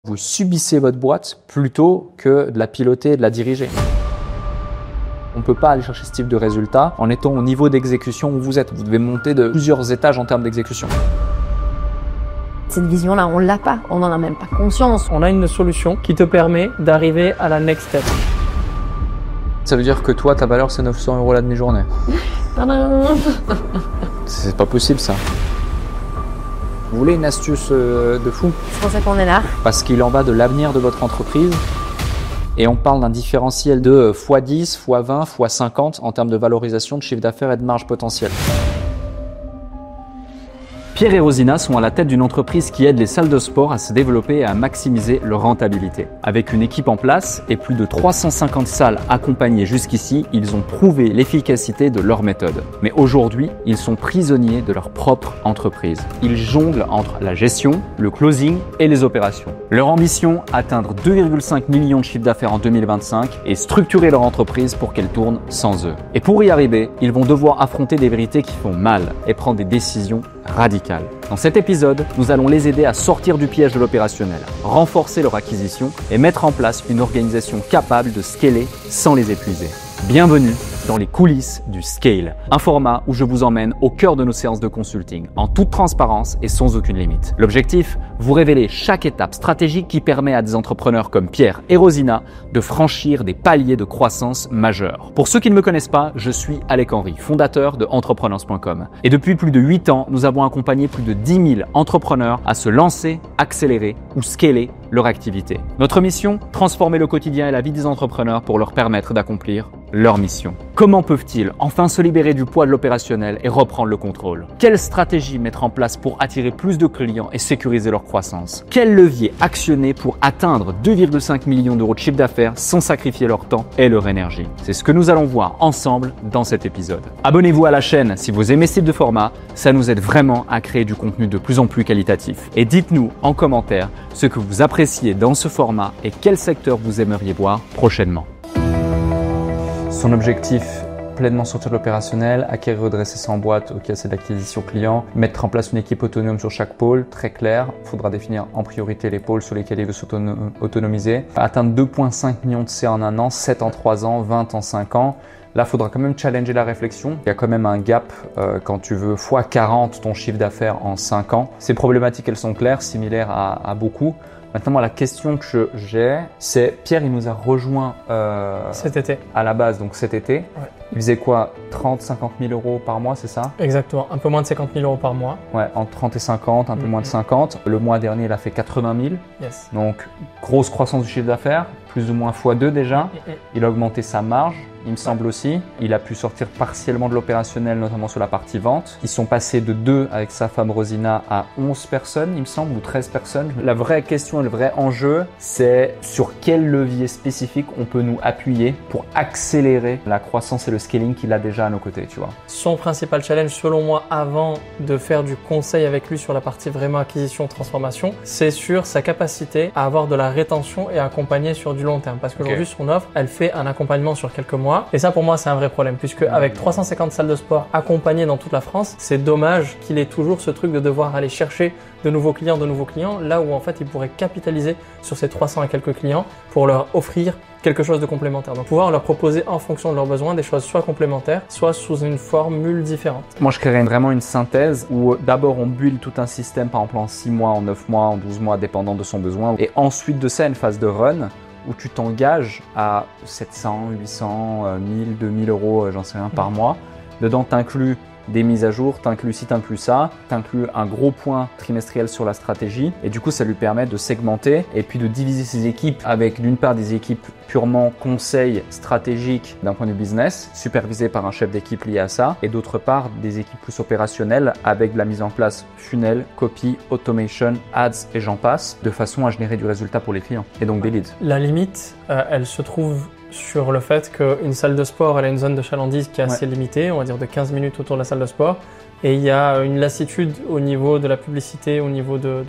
Vous subissez votre boîte plutôt que de la piloter et de la diriger. On ne peut pas aller chercher ce type de résultat en étant au niveau d'exécution où vous êtes. Vous devez monter de plusieurs étages en termes d'exécution. Cette vision-là, on l'a pas, on n'en a même pas conscience. On a une solution qui te permet d'arriver à la next step. Ça veut dire que toi, ta valeur, c'est 900 € la demi-journée. C'est pas possible ça. Vous voulez une astuce de fou? C'est pour ça qu'on est là. Parce qu'il en va de l'avenir de votre entreprise. Et on parle d'un différentiel de x10, x20, x50 en termes de valorisation de chiffre d'affaires et de marge potentielle. Pierre et Rosina sont à la tête d'une entreprise qui aide les salles de sport à se développer et à maximiser leur rentabilité. Avec une équipe en place et plus de 350 salles accompagnées jusqu'ici, ils ont prouvé l'efficacité de leur méthode. Mais aujourd'hui, ils sont prisonniers de leur propre entreprise. Ils jonglent entre la gestion, le closing et les opérations. Leur ambition, atteindre 2,5 millions de chiffre d'affaires en 2025 et structurer leur entreprise pour qu'elle tourne sans eux. Et pour y arriver, ils vont devoir affronter des vérités qui font mal et prendre des décisions radicales. Dans cet épisode, nous allons les aider à sortir du piège de l'opérationnel, renforcer leur acquisition et mettre en place une organisation capable de scaler sans les épuiser. Bienvenue dans les coulisses du Scale, un format où je vous emmène au cœur de nos séances de consulting, en toute transparence et sans aucune limite. L'objectif, vous révéler chaque étape stratégique qui permet à des entrepreneurs comme Pierre et Rosina de franchir des paliers de croissance majeurs. Pour ceux qui ne me connaissent pas, je suis Alec Henry, fondateur de Entrepreneurs.com. Et depuis plus de 8 ans, nous avons accompagné plus de 10 000 entrepreneurs à se lancer, accélérer ou scaler leur activité. Notre mission, transformer le quotidien et la vie des entrepreneurs pour leur permettre d'accomplir leur mission. Comment peuvent-ils enfin se libérer du poids de l'opérationnel et reprendre le contrôle? Quelle stratégie mettre en place pour attirer plus de clients et sécuriser leur croissance? Quel levier actionner pour atteindre 2,5 millions d'euros de chiffre d'affaires sans sacrifier leur temps et leur énergie? C'est ce que nous allons voir ensemble dans cet épisode. Abonnez-vous à la chaîne si vous aimez ce type de format, ça nous aide vraiment à créer du contenu de plus en plus qualitatif. Et dites-nous en commentaire ce que vous appréciez dans ce format et quel secteur vous aimeriez voir prochainement. Son objectif, pleinement sortir de l'opérationnel, acquérir, redresser sa boîte, ok, c'est l'acquisition client, mettre en place une équipe autonome sur chaque pôle, très clair. Il faudra définir en priorité les pôles sur lesquels il veut s'autonomiser. Atteindre 2,5 millions de C en un an, 7 en 3 ans, 20 en 5 ans. Là, il faudra quand même challenger la réflexion. Il y a quand même un gap quand tu veux x40 ton chiffre d'affaires en 5 ans. Ces problématiques, elles sont claires, similaires à beaucoup. Maintenant, moi, la question que j'ai, c'est Pierre, il nous a rejoint cet été. À la base, donc cet été. Ouais. Il faisait quoi? 30-50 000 € par mois, c'est ça? Exactement, un peu moins de 50 000 € par mois. Ouais, entre 30 et 50, un peu moins de 50. Le mois dernier, il a fait 80 000. Yes. Donc, grosse croissance du chiffre d'affaires, plus ou moins x2 déjà. Il a augmenté sa marge, il me semble aussi. Il a pu sortir partiellement de l'opérationnel, notamment sur la partie vente. Ils sont passés de 2 avec sa femme Rosina à 11 personnes, il me semble, ou 13 personnes. La vraie question et le vrai enjeu, c'est sur quel levier spécifique on peut nous appuyer pour accélérer la croissance et le scaling qu'il a déjà à nos côtés, tu vois. Son principal challenge, selon moi, avant de faire du conseil avec lui sur la partie vraiment acquisition-transformation, c'est sur sa capacité à avoir de la rétention et à accompagner sur du long terme. Parce qu'aujourd'hui, son offre, elle fait un accompagnement sur quelques mois. Et ça, pour moi, c'est un vrai problème. Puisque avec 350 salles de sport accompagnées dans toute la France, c'est dommage qu'il ait toujours ce truc de devoir aller chercher de nouveaux clients, là où en fait, il pourrait capitaliser sur ces 300 et quelques clients pour leur offrir quelque chose de complémentaire. Donc pouvoir leur proposer en fonction de leurs besoins des choses soit complémentaires, soit sous une formule différente. Moi, je créerais vraiment une synthèse où d'abord on build tout un système, par exemple en 6 mois, en 9 mois, en 12 mois, dépendant de son besoin. Et ensuite de ça, une phase de run où tu t'engages à 700, 800, 1000, 2000 €, j'en sais rien, par mois. Dedans, tu inclus des mises à jour, t'inclus ci, t'inclus ça, t'inclus un gros point trimestriel sur la stratégie et du coup ça lui permet de segmenter et puis de diviser ses équipes avec d'une part des équipes purement conseil stratégique d'un point de vue business, supervisées par un chef d'équipe lié à ça et d'autre part des équipes plus opérationnelles avec de la mise en place funnel, copy, automation, ads et j'en passe de façon à générer du résultat pour les clients et donc des leads. La limite, elle se trouve sur le fait qu'une salle de sport, elle a une zone de chalandise qui est assez limitée, on va dire de 15 minutes autour de la salle de sport. Et il y a une lassitude au niveau de la publicité, au niveau de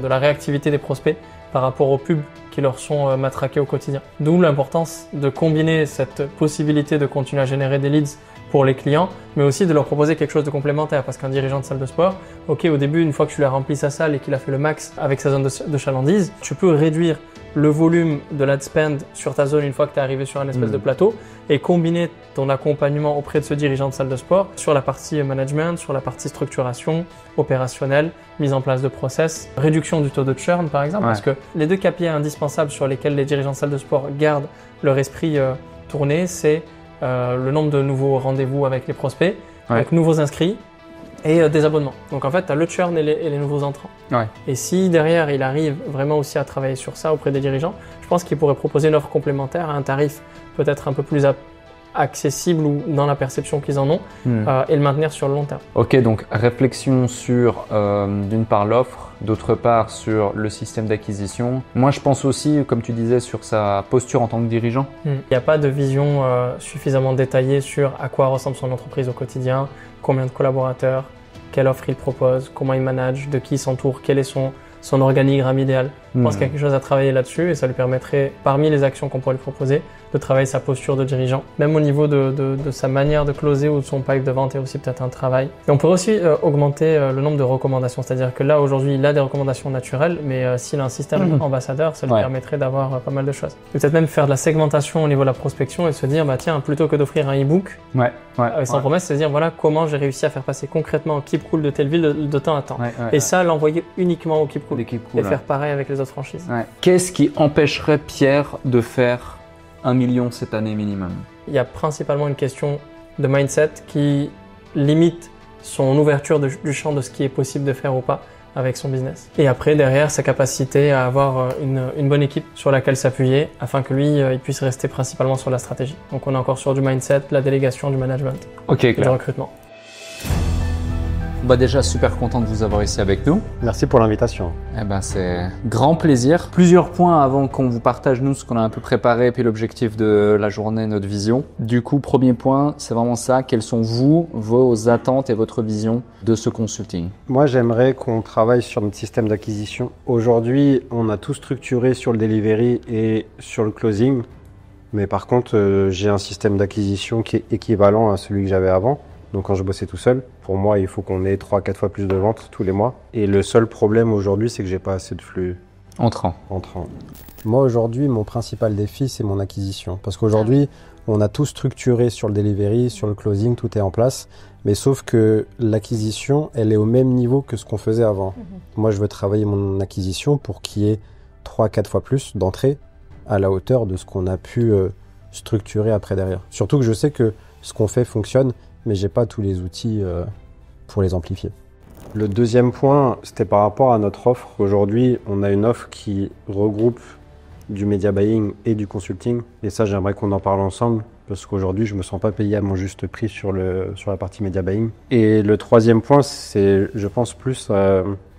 la réactivité des prospects par rapport aux pubs qui leur sont matraqués au quotidien. D'où l'importance de combiner cette possibilité de continuer à générer des leads pour les clients, mais aussi de leur proposer quelque chose de complémentaire. Parce qu'un dirigeant de salle de sport, ok, au début, une fois que tu lui as rempli sa salle et qu'il a fait le max avec sa zone de chalandise, tu peux réduire le volume de l'ad spend sur ta zone une fois que tu es arrivé sur un espèce de plateau et combiner ton accompagnement auprès de ce dirigeant de salle de sport sur la partie management, sur la partie structuration, opérationnelle, mise en place de process, réduction du taux de churn par exemple, parce que les 2 KPI indispensables sur lesquels les dirigeants de salle de sport gardent leur esprit tourné, c'est le nombre de nouveaux rendez-vous avec les prospects, avec nouveaux inscrits et des abonnements. Donc en fait, tu as le churn et les nouveaux entrants. Et si derrière, il arrive vraiment aussi à travailler sur ça auprès des dirigeants, je pense qu'il pourrait proposer une offre complémentaire à un tarif peut-être un peu plus accessible ou dans la perception qu'ils en ont et le maintenir sur le long terme. Ok, donc réflexion sur d'une part l'offre, d'autre part sur le système d'acquisition. Moi, je pense aussi, comme tu disais, sur sa posture en tant que dirigeant. Il n'y a pas de vision suffisamment détaillée sur à quoi ressemble son entreprise au quotidien, combien de collaborateurs, quelle offre il propose, comment il manage, de qui il s'entoure, quel est son organigramme idéal. Je pense qu'il y a quelque chose à travailler là-dessus et ça lui permettrait, parmi les actions qu'on pourrait lui proposer, de travailler sa posture de dirigeant. Même au niveau de sa manière de closer ou de son pipe de vente, il y a aussi peut-être un travail. Et on pourrait aussi augmenter le nombre de recommandations. C'est-à-dire que là, aujourd'hui, il a des recommandations naturelles, mais s'il a un système ambassadeur, ça lui permettrait d'avoir pas mal de choses. Peut-être même faire de la segmentation au niveau de la prospection et se dire, bah tiens, plutôt que d'offrir un e-book, sans promesse, c'est se dire, voilà comment j'ai réussi à faire passer concrètement au Keep Cool de telle ville de temps à temps. Et ça, l'envoyer uniquement au Keep Cool. Et faire pareil avec les autres franchises. Qu'est-ce qui empêcherait Pierre de faire 1 million cette année minimum? Il y a principalement une question de mindset qui limite son ouverture du champ de ce qui est possible de faire ou pas avec son business. Et après, derrière, sa capacité à avoir une bonne équipe sur laquelle s'appuyer afin que lui, il puisse rester principalement sur la stratégie. Donc on est encore sur du mindset, de la délégation, du management, et du recrutement. Bah déjà super content de vous avoir ici avec nous. Merci pour l'invitation. Eh ben c'est grand plaisir. Plusieurs points avant qu'on vous partage nous ce qu'on a un peu préparé puis l'objectif de la journée, notre vision. Du coup, premier point, c'est vraiment ça. Quelles sont vos attentes et votre vision de ce consulting? Moi, j'aimerais qu'on travaille sur notre système d'acquisition. Aujourd'hui, on a tout structuré sur le delivery et sur le closing. Mais par contre, j'ai un système d'acquisition qui est équivalent à celui que j'avais avant. Donc quand je bossais tout seul, pour moi, il faut qu'on ait 3-4 fois plus de ventes tous les mois. Et le seul problème aujourd'hui, c'est que j'ai pas assez de flux entrant. Moi, aujourd'hui, mon principal défi, c'est mon acquisition. Parce qu'aujourd'hui, on a tout structuré sur le delivery, sur le closing, tout est en place. Mais sauf que l'acquisition, elle est au même niveau que ce qu'on faisait avant. Moi, je veux travailler mon acquisition pour qu'il y ait 3-4 fois plus d'entrées à la hauteur de ce qu'on a pu structurer après derrière. Surtout que je sais que ce qu'on fait fonctionne, mais j'ai pas tous les outils pour les amplifier. Le deuxième point, c'était par rapport à notre offre. Aujourd'hui, on a une offre qui regroupe du media buying et du consulting. Et ça, j'aimerais qu'on en parle ensemble parce qu'aujourd'hui, je me sens pas payé à mon juste prix sur la partie media buying. Et le troisième point, c'est, je pense, plus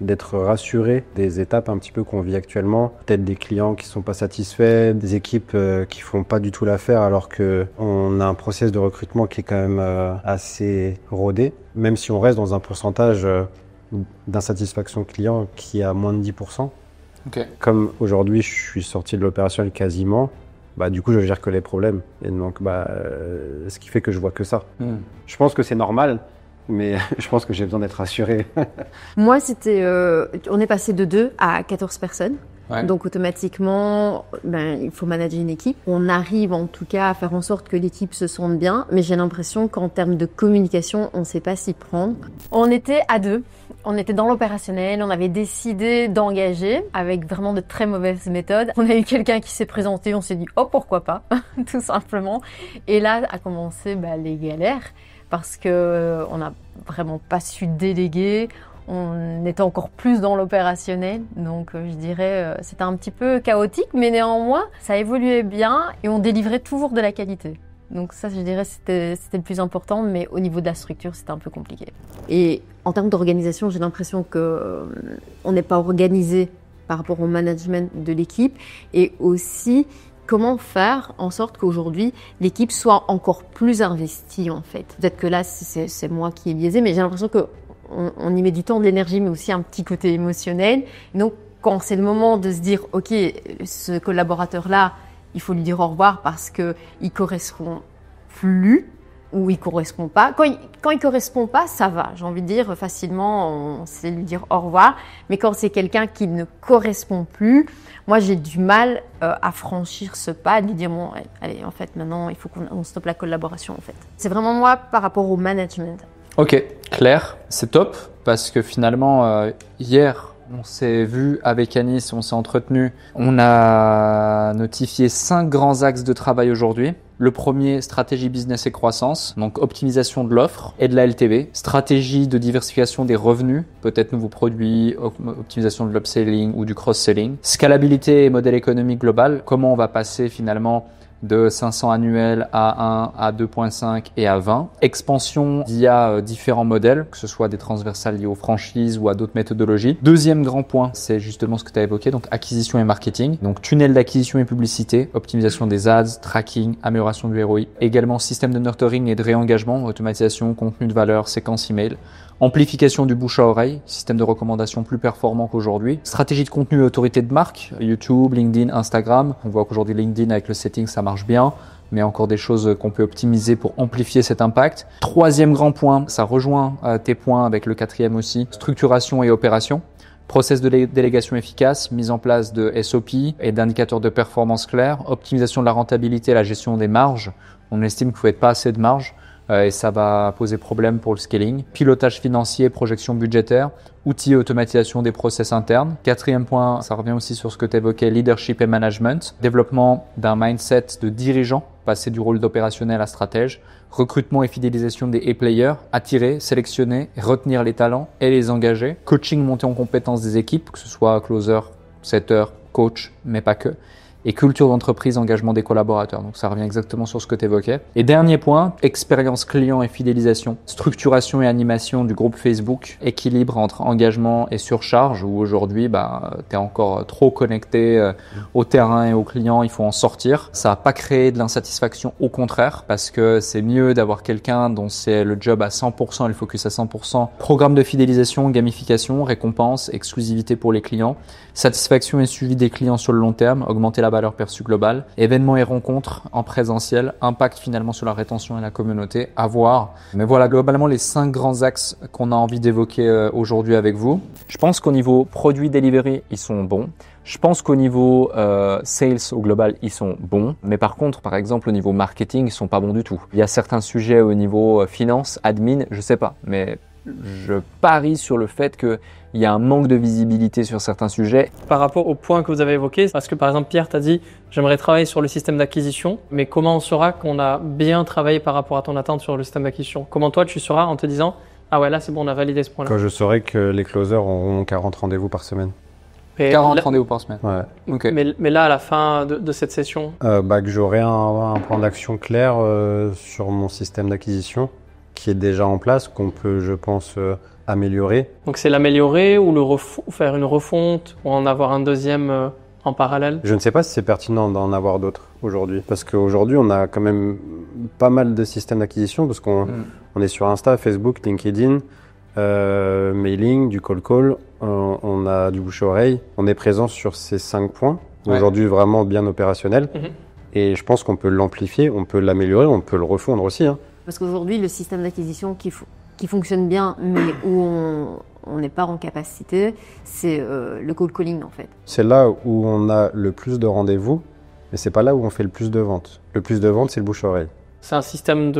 d'être rassuré des étapes un petit peu qu'on vit actuellement. Peut-être des clients qui sont pas satisfaits, des équipes qui font pas du tout l'affaire alors qu'on a un process de recrutement qui est quand même assez rodé. Même si on reste dans un pourcentage d'insatisfaction client qui est à moins de 10%. Comme aujourd'hui, je suis sorti de l'opérationnel quasiment, du coup, je gère que les problèmes. Et donc, ce qui fait que je vois que ça. Je pense que c'est normal, mais je pense que j'ai besoin d'être rassuré. Moi, on est passé de 2 à 14 personnes. Donc, automatiquement, il faut manager une équipe. On arrive en tout cas à faire en sorte que l'équipe se sente bien, mais j'ai l'impression qu'en termes de communication, on ne sait pas s'y prendre. On était à 2. On était dans l'opérationnel, on avait décidé d'engager avec vraiment de très mauvaises méthodes. On a eu quelqu'un qui s'est présenté, on s'est dit « oh pourquoi pas ?» tout simplement. Et là a commencé les galères parce que on n'a vraiment pas su déléguer. On était encore plus dans l'opérationnel, donc je dirais c'était un petit peu chaotique, mais néanmoins ça évoluait bien et on délivrait toujours de la qualité. Donc ça, je dirais, c'était le plus important, mais au niveau de la structure, c'était un peu compliqué. Et en termes d'organisation, j'ai l'impression qu'on n'est pas organisé par rapport au management de l'équipe et aussi comment faire en sorte qu'aujourd'hui, l'équipe soit encore plus investie en fait. Peut-être que là, c'est moi qui ai biaisé, mais j'ai l'impression qu'on y met du temps, de l'énergie, mais aussi un petit côté émotionnel. Donc, quand c'est le moment de se dire, OK, ce collaborateur-là, il faut lui dire au revoir parce qu'il correspond plus. où il correspond pas. Quand il correspond pas, ça va. J'ai envie de dire facilement, on sait lui dire au revoir. Mais quand c'est quelqu'un qui ne correspond plus, moi j'ai du mal à franchir ce pas, de lui dire bon, allez, en fait maintenant il faut qu'on stoppe la collaboration en fait. C'est vraiment moi par rapport au management. Ok, clair, c'est top parce que finalement hier on s'est vu avec Anis, on s'est entretenu, on a notifié 5 grands axes de travail aujourd'hui. Le premier, stratégie business et croissance, donc optimisation de l'offre et de la LTV, stratégie de diversification des revenus, peut-être nouveaux produits, optimisation de l'upselling ou du cross-selling, scalabilité et modèle économique global, comment on va passer finalement de 500 annuels à 1, à 2.5 et à 20. Expansion via différents modèles, que ce soit des transversales liées aux franchises ou à d'autres méthodologies. Deuxième grand point, c'est justement ce que tu as évoqué, donc acquisition et marketing. Donc tunnel d'acquisition et publicité, optimisation des ads, tracking, amélioration du ROI. Également système de nurturing et de réengagement, automatisation, contenu de valeur, séquence email. Amplification du bouche à oreille, système de recommandation plus performant qu'aujourd'hui. Stratégie de contenu et autorité de marque, YouTube, LinkedIn, Instagram. On voit qu'aujourd'hui LinkedIn avec le setting ça marche bien, mais encore des choses qu'on peut optimiser pour amplifier cet impact. Troisième grand point, ça rejoint tes points avec le quatrième aussi, structuration et opération. Process de délégation efficace, mise en place de SOP et d'indicateurs de performance clairs, optimisation de la rentabilité et la gestion des marges. On estime qu'il ne faut être pas assez de marge. Et ça va poser problème pour le scaling. Pilotage financier, projection budgétaire, outils et automatisation des process internes. Quatrième point, ça revient aussi sur ce que tu évoquais, leadership et management. Développement d'un mindset de dirigeant, passer du rôle d'opérationnel à stratège. Recrutement et fidélisation des A-players, attirer, sélectionner, retenir les talents et les engager. Coaching, montée en compétences des équipes, que ce soit closer, setter, coach, mais pas que. Et culture d'entreprise, engagement des collaborateurs. Donc ça revient exactement sur ce que tu évoquais. Et dernier point, expérience client et fidélisation, structuration et animation du groupe Facebook, équilibre entre engagement et surcharge, où aujourd'hui tu es encore trop connecté au terrain et aux clients, il faut en sortir. Ça va pas créer de l'insatisfaction, au contraire, parce que c'est mieux d'avoir quelqu'un dont c'est le job à 100% et le focus à 100%. Programme de fidélisation, gamification, récompense, exclusivité pour les clients, satisfaction et suivi des clients sur le long terme, augmenter la valeur perçue globale, événements et rencontres en présentiel, impact finalement sur la rétention et la communauté, à voir. Mais voilà globalement les 5 grands axes qu'on a envie d'évoquer aujourd'hui avec vous. Je pense qu'au niveau produit delivery, ils sont bons. Je pense qu'au niveau sales au global, ils sont bons. Mais par contre, par exemple, au niveau marketing, ils sont pas bons du tout. Il y a certains sujets au niveau finance, admin, je sais pas. Mais je parie sur le fait qu'il y a un manque de visibilité sur certains sujets. Par rapport au point que vous avez évoqué, parce que par exemple Pierre t'a dit j'aimerais travailler sur le système d'acquisition, mais comment on saura qu'on a bien travaillé par rapport à ton attente sur le système d'acquisition? Comment toi tu sauras en te disant ah ouais là c'est bon on a validé ce point-là? Quand je saurai que les closers auront 40 rendez-vous par semaine. 40 rendez-vous par semaine. Ouais. Okay. Mais là à la fin de cette session que j'aurai un plan d'action clair sur mon système d'acquisition qui est déjà en place, qu'on peut, je pense, améliorer. Donc c'est l'améliorer ou faire une refonte ou en avoir un deuxième en parallèle? Je ne sais pas si c'est pertinent d'en avoir d'autres aujourd'hui. Parce qu'aujourd'hui, on a quand même pas mal de systèmes d'acquisition parce qu'on est sur Insta, Facebook, LinkedIn, mailing, du call, on a du bouche-oreille. On est présent sur ces 5 points. Ouais. Aujourd'hui, vraiment bien opérationnel. Et je pense qu'on peut l'amplifier, on peut l'améliorer, on peut le refondre aussi. Parce qu'aujourd'hui, le système d'acquisition qui fonctionne bien, mais où on n'est pas en capacité, c'est le cold calling en fait. C'est là où on a le plus de rendez-vous, mais c'est pas là où on fait le plus de ventes. Le plus de ventes, c'est le bouche-oreille. C'est un système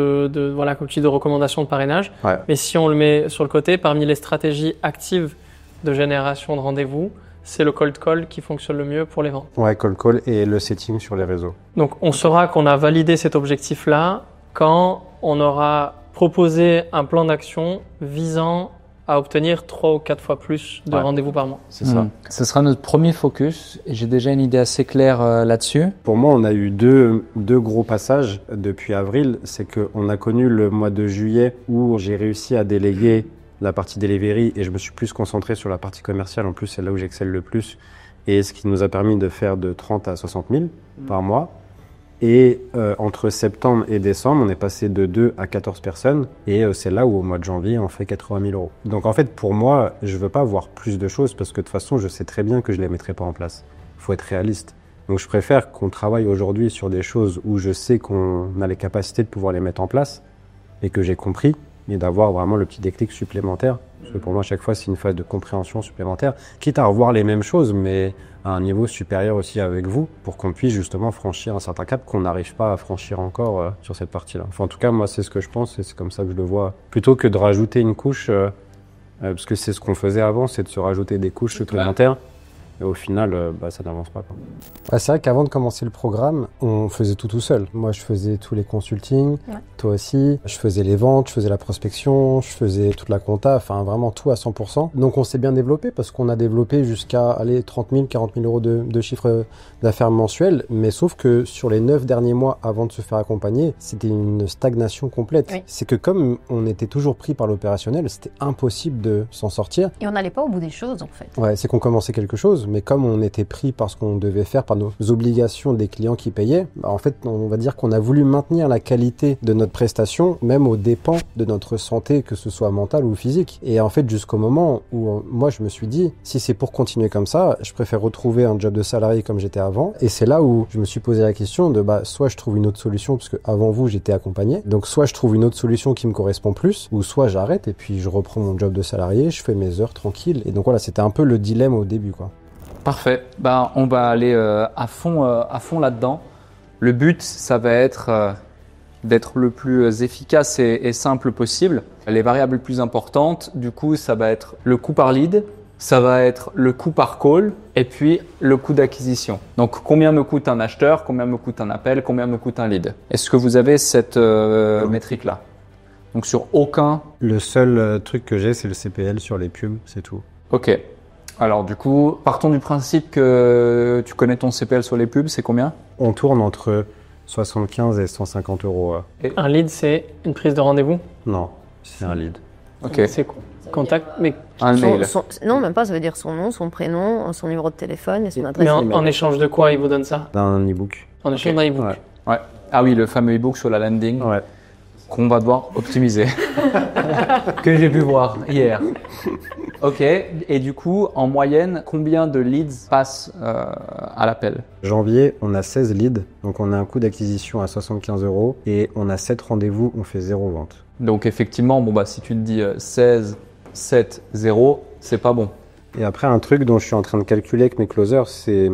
voilà, comme tu dis, de recommandation de parrainage. Ouais. Mais si on le met sur le côté, parmi les stratégies actives de génération de rendez-vous, c'est le cold call qui fonctionne le mieux pour les ventes. Ouais, cold call et le setting sur les réseaux. Donc on saura qu'on a validé cet objectif-là quand on aura proposé un plan d'action visant à obtenir 3 ou 4 fois plus de rendez-vous par mois. C'est ça. Ce sera notre premier focus et j'ai déjà une idée assez claire là-dessus. Pour moi, on a eu deux gros passages depuis avril. C'est qu'on a connu le mois de juillet où j'ai réussi à déléguer la partie delivery et je me suis plus concentré sur la partie commerciale. En plus, c'est là où j'excelle le plus et ce qui nous a permis de faire de 30 à 60 000 par mois. Et entre septembre et décembre, on est passé de 2 à 14 personnes. Et c'est là où, au mois de janvier, on fait 80 000 €. Donc en fait, pour moi, je veux pas voir plus de choses parce que de toute façon, je sais très bien que je les mettrai pas en place. Il faut être réaliste. Donc je préfère qu'on travaille aujourd'hui sur des choses où je sais qu'on a les capacités de pouvoir les mettre en place et que j'ai compris, et d'avoir vraiment le petit déclic supplémentaire. Parce que pour moi, à chaque fois, c'est une phase de compréhension supplémentaire, quitte à revoir les mêmes choses, mais à un niveau supérieur aussi avec vous, pour qu'on puisse justement franchir un certain cap qu'on n'arrive pas à franchir encore sur cette partie-là. Enfin, en tout cas, moi, c'est ce que je pense et c'est comme ça que je le vois. Plutôt que de rajouter une couche, parce que c'est ce qu'on faisait avant, c'est de se rajouter des couches supplémentaires. Et au final, ça n'avance pas, quoi. Ouais, c'est vrai qu'avant de commencer le programme, on faisait tout seul. Moi, je faisais tous les consultings, toi aussi. Je faisais les ventes, je faisais la prospection, je faisais toute la compta, enfin vraiment tout à 100%. Donc on s'est bien développé parce qu'on a développé jusqu'à 30 000, 40 000 euros de chiffre d'affaires mensuel. Mais sauf que sur les 9 derniers mois avant de se faire accompagner, c'était une stagnation complète. Oui. C'est que comme on était toujours pris par l'opérationnel, c'était impossible de s'en sortir. Et on n'allait pas au bout des choses en fait. Ouais, c'est qu'on commençait quelque chose. Mais comme on était pris par ce qu'on devait faire, par nos obligations des clients qui payaient, en fait, on va dire qu'on a voulu maintenir la qualité de notre prestation, même aux dépens de notre santé, que ce soit mentale ou physique. Et en fait, jusqu'au moment où moi, je me suis dit, si c'est pour continuer comme ça, je préfère retrouver un job de salarié comme j'étais avant. Et c'est là où je me suis posé la question de, soit je trouve une autre solution, parce que avant vous, j'étais accompagné. Donc, soit je trouve une autre solution qui me correspond plus, ou soit j'arrête et puis je reprends mon job de salarié, je fais mes heures tranquilles. Et donc voilà, c'était un peu le dilemme au début, quoi. Parfait. On va aller à fond là-dedans. Le but, ça va être d'être le plus efficace et simple possible. Les variables les plus importantes, du coup, ça va être le coût par lead, ça va être le coût par call et puis le coût d'acquisition. Donc, combien me coûte un acheteur, combien me coûte un appel, combien me coûte un lead. Est-ce que vous avez cette métrique-là? Donc, sur aucun… Le seul truc que j'ai, c'est le CPL sur les pubs, c'est tout. Ok. Alors du coup, partons du principe que tu connais ton CPL sur les pubs, c'est combien? On tourne entre 75 et 150 euros. Et un lead, c'est une prise de rendez-vous? Non, c'est un lead. Ok. C'est quoi? Contact, mais un mail. Non, même pas, ça veut dire son nom, son prénom, son numéro de téléphone et son adresse. Mais en échange de quoi il vous donne ça? D'un e-book. En échange d'un e-book. Ouais. Ah oui, le fameux e-book sur la landing. Ouais. Qu'on va devoir optimiser. Que j'ai pu voir hier. Ok, et du coup, en moyenne, combien de leads passent à l'appel? Janvier, on a 16 leads, donc on a un coût d'acquisition à 75 euros et on a 7 rendez-vous, on fait 0 vente. Donc effectivement, si tu te dis 16, 7, 0, c'est pas bon. Et après, un truc dont je suis en train de calculer avec mes closers, c'est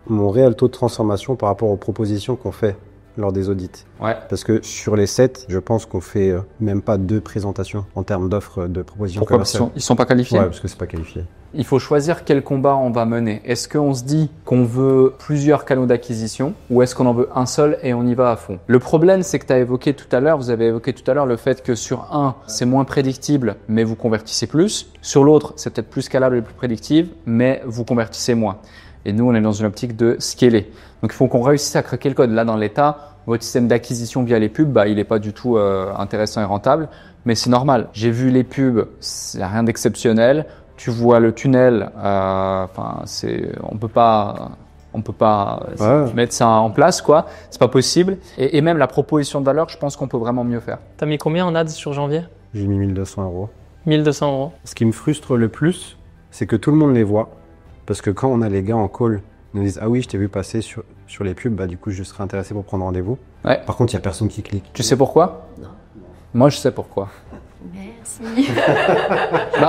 mon réel taux de transformation par rapport aux propositions qu'on fait lors des audits. Ouais. Parce que sur les 7, je pense qu'on fait même pas 2 présentations en termes d'offres de propositions commerciales. Pourquoi? Ils sont pas qualifiés? Ouais, parce que c'est pas qualifié. Il faut choisir quel combat on va mener. Est-ce qu'on se dit qu'on veut plusieurs canaux d'acquisition ou est-ce qu'on en veut un seul et on y va à fond? Le problème, c'est que vous avez évoqué tout à l'heure le fait que sur un, c'est moins prédictible, mais vous convertissez plus. Sur l'autre, c'est peut-être plus scalable et plus prédictible, mais vous convertissez moins. Et nous, on est dans une optique de scaler. Donc, il faut qu'on réussisse à craquer le code. Là, dans l'état, votre système d'acquisition via les pubs, il n'est pas du tout intéressant et rentable. Mais c'est normal. J'ai vu les pubs, il n'y a rien d'exceptionnel. Tu vois le tunnel, on peut pas mettre ça en place, quoi. C'est pas possible. Et même la proposition de valeur, je pense qu'on peut vraiment mieux faire. T'as mis combien en ads sur janvier? J'ai mis 1200 euros. 1200 euros. Ce qui me frustre le plus, c'est que tout le monde les voit. Parce que quand on a les gars en call, ils nous disent « Ah oui, je t'ai vu passer sur les pubs, du coup, je serais intéressé pour prendre rendez-vous. » Ouais. Par contre, il n'y a personne qui clique. Tu sais pourquoi? Non. Moi, je sais pourquoi. Merci.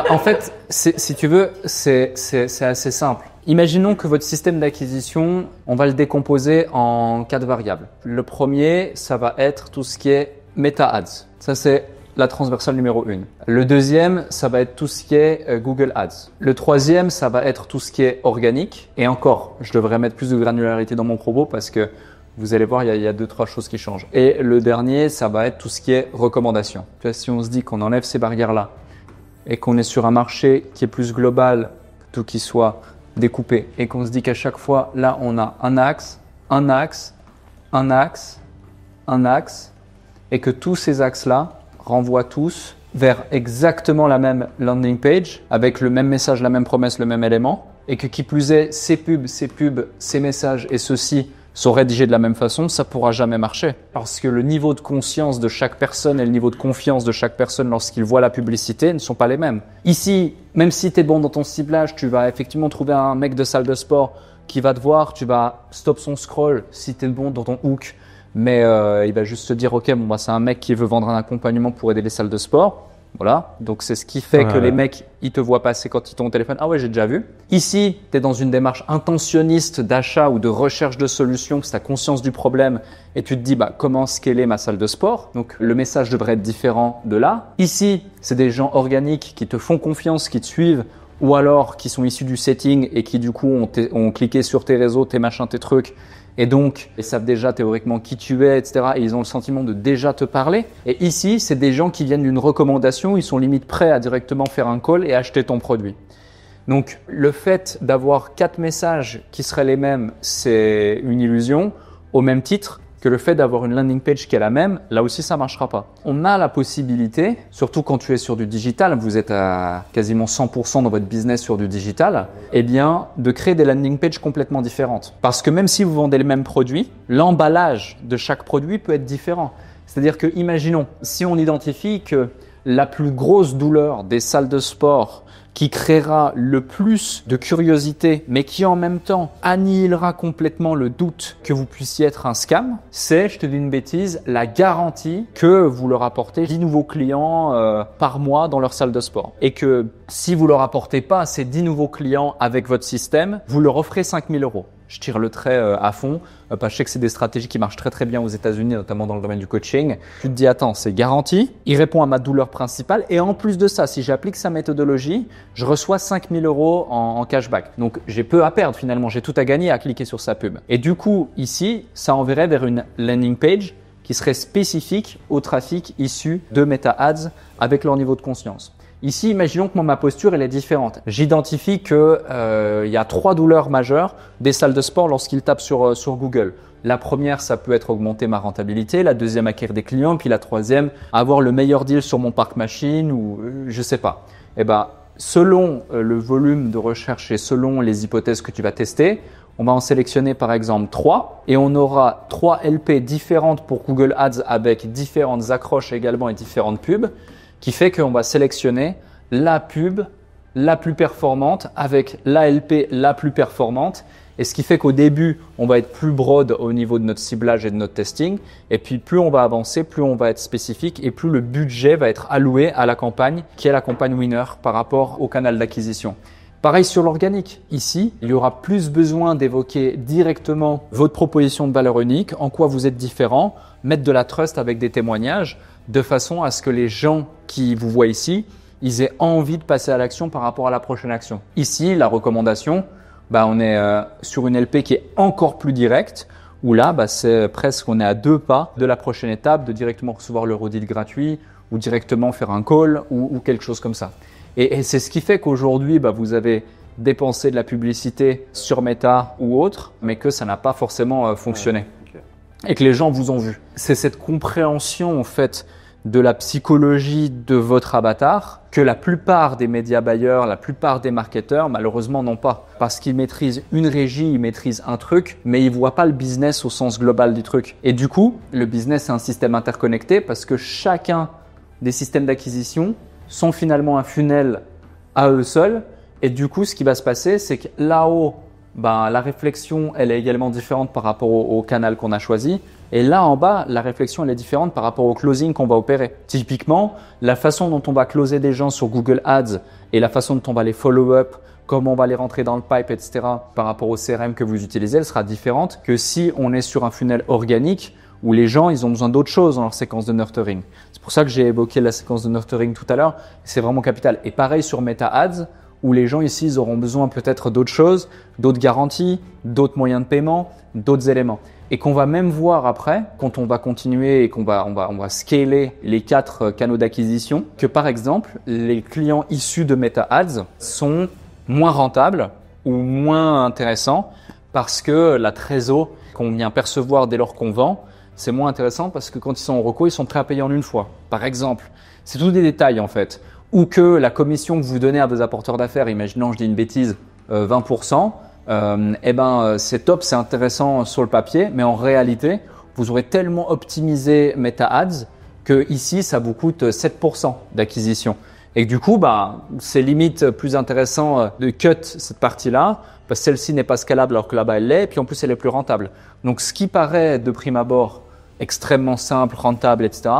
En fait, si tu veux, c'est assez simple. Imaginons que votre système d'acquisition, on va le décomposer en 4 variables. Le premier, ça va être tout ce qui est Meta Ads. Ça, c'est la transversale numéro 1. Le deuxième, ça va être tout ce qui est Google Ads. Le troisième, ça va être tout ce qui est organique. Et encore, je devrais mettre plus de granularité dans mon propos parce que vous allez voir, il y a 2-3 choses qui changent. Et le dernier, ça va être tout ce qui est recommandation. Si on se dit qu'on enlève ces barrières-là et qu'on est sur un marché qui est plus global, tout qui soit découpé, et qu'on se dit qu'à chaque fois, là, on a un axe, un axe, un axe, un axe, et que tous ces axes-là renvoient tous vers exactement la même landing page, avec le même message, la même promesse, le même élément, et que qui plus est, ces pubs, ces messages et ceux-ci sont rédigés de la même façon, ça pourra jamais marcher. Parce que le niveau de conscience de chaque personne et le niveau de confiance de chaque personne lorsqu'il voit la publicité ne sont pas les mêmes. Ici, même si tu es bon dans ton ciblage, tu vas effectivement trouver un mec de salle de sport qui va te voir, tu vas stop son scroll si tu es bon dans ton hook. mais il va juste te dire ok, bon bah c'est un mec qui veut vendre un accompagnement pour aider les salles de sport. Voilà, donc c'est ce qui fait que les mecs, ils te voient passer quand ils t'ont au téléphone. Ah ouais, j'ai déjà vu. Ici, tu es dans une démarche intentionniste d'achat ou de recherche de solutions, que tu as conscience du problème et tu te dis bah, comment scaler ma salle de sport. Donc le message devrait être différent de là. Ici, c'est des gens organiques qui te font confiance, qui te suivent ou alors qui sont issus du setting et qui du coup ont cliqué sur tes réseaux, tes machins, tes trucs. Et donc, ils savent déjà théoriquement qui tu es, etc. Et ils ont le sentiment de déjà te parler. Et ici, c'est des gens qui viennent d'une recommandation. Ils sont limite prêts à directement faire un call et acheter ton produit. Donc, le fait d'avoir 4 messages qui seraient les mêmes, c'est une illusion. Au même titre que le fait d'avoir une landing page qui est la même, là aussi, ça marchera pas. On a la possibilité, surtout quand tu es sur du digital, vous êtes à quasiment 100% dans votre business sur du digital, eh bien, de créer des landing pages complètement différentes. Parce que même si vous vendez les mêmes produits, l'emballage de chaque produit peut être différent. C'est-à-dire que, imaginons, si on identifie que la plus grosse douleur des salles de sport qui créera le plus de curiosité, mais qui en même temps annihilera complètement le doute que vous puissiez être un scam, c'est, je te dis une bêtise, la garantie que vous leur apportez 10 nouveaux clients par mois dans leur salle de sport. Et que si vous leur apportez pas ces 10 nouveaux clients avec votre système, vous leur offrez 5 000 €. Je tire le trait à fond, parce que je sais que c'est des stratégies qui marchent très très bien aux États-Unis, notamment dans le domaine du coaching. Tu te dis, attends, c'est garanti, il répond à ma douleur principale et en plus de ça, si j'applique sa méthodologie, je reçois 5 000 € en cashback. Donc, j'ai peu à perdre finalement, j'ai tout à gagner à cliquer sur sa pub. Et du coup, ici, ça enverrait vers une landing page qui serait spécifique au trafic issu de Meta Ads avec leur niveau de conscience. Ici, imaginons que moi, ma posture, elle est différente. J'identifie que il y a 3 douleurs majeures des salles de sport lorsqu'ils tapent sur Google. La première, ça peut être augmenter ma rentabilité. La deuxième, acquérir des clients. Puis la troisième, avoir le meilleur deal sur mon parc machine ou je sais pas. Eh ben, selon le volume de recherche et selon les hypothèses que tu vas tester, on va en sélectionner par exemple 3 et on aura 3 LP différentes pour Google Ads avec différentes accroches également et différentes pubs, qui fait qu'on va sélectionner la pub la plus performante avec la LP la plus performante. Et ce qui fait qu'au début, on va être plus broad au niveau de notre ciblage et de notre testing. Et puis, plus on va avancer, plus on va être spécifique et plus le budget va être alloué à la campagne qui est la campagne winner par rapport au canal d'acquisition. Pareil sur l'organique. Ici, il y aura plus besoin d'évoquer directement votre proposition de valeur unique, en quoi vous êtes différent, mettre de la trust avec des témoignages, de façon à ce que les gens qui vous voient ici, ils aient envie de passer à l'action par rapport à la prochaine action. Ici, la recommandation, on est sur une LP qui est encore plus directe, où là, c'est presque, on est à 2 pas de la prochaine étape, de directement recevoir l'Eurodeal gratuit ou directement faire un call ou quelque chose comme ça. Et c'est ce qui fait qu'aujourd'hui, vous avez dépensé de la publicité sur Meta ou autre, mais que ça n'a pas forcément fonctionné. Et que les gens vous ont vu. C'est cette compréhension en fait de la psychologie de votre avatar que la plupart des médias buyers, la plupart des marketeurs malheureusement n'ont pas. Parce qu'ils maîtrisent une régie, ils maîtrisent un truc, mais ils ne voient pas le business au sens global du truc. Et du coup, le business c'est un système interconnecté parce que chacun des systèmes d'acquisition sont finalement un funnel à eux seuls. Et du coup, ce qui va se passer, c'est que là-haut, la réflexion, elle est également différente par rapport au canal qu'on a choisi. Et là, en bas, la réflexion, elle est différente par rapport au closing qu'on va opérer. Typiquement, la façon dont on va closer des gens sur Google Ads et la façon dont on va les follow-up, comment on va les rentrer dans le pipe, etc. par rapport au CRM que vous utilisez, elle sera différente que si on est sur un funnel organique où les gens, ils ont besoin d'autre chose dans leur séquence de nurturing. C'est pour ça que j'ai évoqué la séquence de nurturing tout à l'heure. C'est vraiment capital. Et pareil sur Meta Ads, où les gens ici, ils auront besoin peut-être d'autres choses, d'autres garanties, d'autres moyens de paiement, d'autres éléments. Et qu'on va même voir après, quand on va continuer et qu'on va scaler les 4 canaux d'acquisition, que par exemple, les clients issus de Meta Ads sont moins rentables ou moins intéressants parce que la trésor qu'on vient percevoir dès lors qu'on vend, c'est moins intéressant parce que quand ils sont en reco, ils sont prêts à payer en une fois. Par exemple, c'est tous des détails en fait. Ou que la commission que vous donnez à vos apporteurs d'affaires, imaginons, je dis une bêtise, 20%, c'est top, c'est intéressant sur le papier, mais en réalité, vous aurez tellement optimisé Meta Ads que ici, ça vous coûte 7% d'acquisition. Et du coup, c'est limite plus intéressant de cut cette partie-là, parce que celle-ci n'est pas scalable alors que là-bas, elle l'est, et puis en plus, elle est plus rentable. Donc, ce qui paraît de prime abord extrêmement simple, rentable, etc.,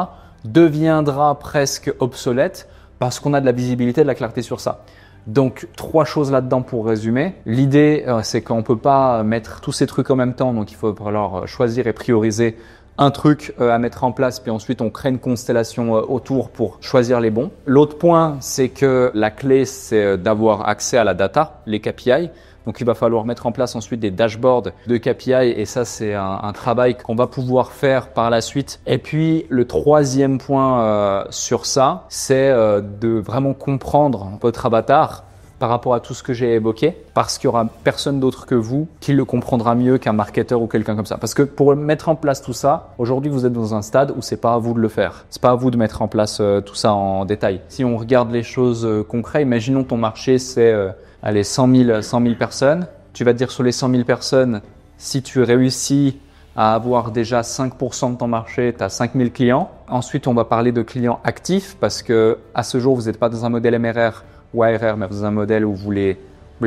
deviendra presque obsolète parce qu'on a de la visibilité, de la clarté sur ça. Donc, 3 choses là-dedans pour résumer. L'idée, c'est qu'on ne peut pas mettre tous ces trucs en même temps, donc il faut falloir choisir et prioriser un truc à mettre en place, puis ensuite on crée une constellation autour pour choisir les bons. L'autre point, c'est que la clé, c'est d'avoir accès à la data, les KPI. Donc, il va falloir mettre en place ensuite des dashboards de KPI et ça, c'est un travail qu'on va pouvoir faire par la suite. Et puis, le 3e point sur ça, c'est de vraiment comprendre votre avatar par rapport à tout ce que j'ai évoqué, parce qu'il y aura personne d'autre que vous qui le comprendra mieux qu'un marketeur ou quelqu'un comme ça. Parce que pour mettre en place tout ça, aujourd'hui, vous êtes dans un stade où c'est pas à vous de le faire. C'est pas à vous de mettre en place tout ça en détail. Si on regarde les choses concrètes, imaginons ton marché, c'est 100 000 personnes. Tu vas te dire sur les 100 000 personnes, si tu réussis à avoir déjà 5% de ton marché, tu as 5 000 clients. Ensuite, on va parler de clients actifs parce que à ce jour, vous n'êtes pas dans un modèle MRR ou ARR, mais dans un modèle où vous les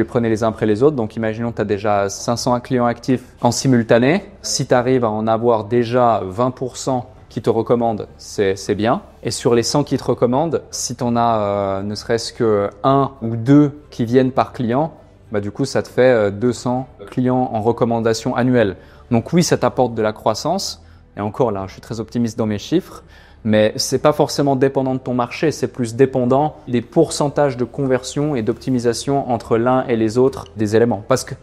prenez les uns après les autres. Donc, imaginons que tu as déjà 500 clients actifs en simultané. Si tu arrives à en avoir déjà 20% qui te recommandent, c'est bien. Et sur les 100 qui te recommandent, si tu en as ne serait-ce que 1 ou 2 qui viennent par client, bah du coup, ça te fait 200 clients en recommandation annuelle. Donc oui, ça t'apporte de la croissance. Et encore là, je suis très optimiste dans mes chiffres. Mais c'est pas forcément dépendant de ton marché, c'est plus dépendant des pourcentages de conversion et d'optimisation entre l'un et les autres des éléments. Parce que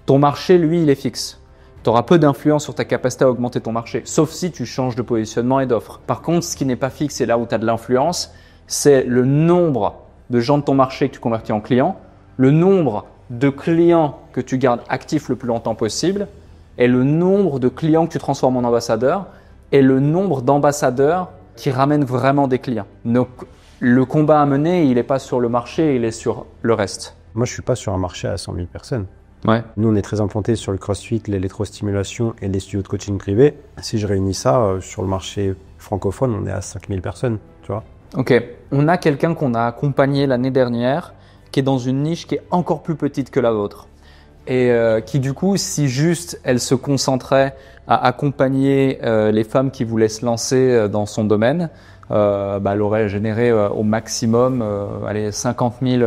ton marché, lui, il est fixe. Tu auras peu d'influence sur ta capacité à augmenter ton marché, sauf si tu changes de positionnement et d'offre. Par contre, ce qui n'est pas fixe et là où tu as de l'influence, c'est le nombre de gens de ton marché que tu convertis en clients, le nombre de clients que tu gardes actifs le plus longtemps possible et le nombre de clients que tu transformes en ambassadeurs et le nombre d'ambassadeurs qui ramènent vraiment des clients. Donc, le combat à mener, il n'est pas sur le marché, il est sur le reste. Moi, je ne suis pas sur un marché à 100 000 personnes. Ouais. Nous, on est très implantés sur le crossfit, l'électrostimulation et les studios de coaching privé. Si je réunis ça sur le marché francophone, on est à 5 000 personnes, tu vois. Ok. On a quelqu'un qu'on a accompagné l'année dernière qui est dans une niche qui est encore plus petite que la vôtre. Et qui du coup, si juste elle se concentrait à accompagner les femmes qui voulaient se lancer dans son domaine, elle aurait généré au maximum 50 000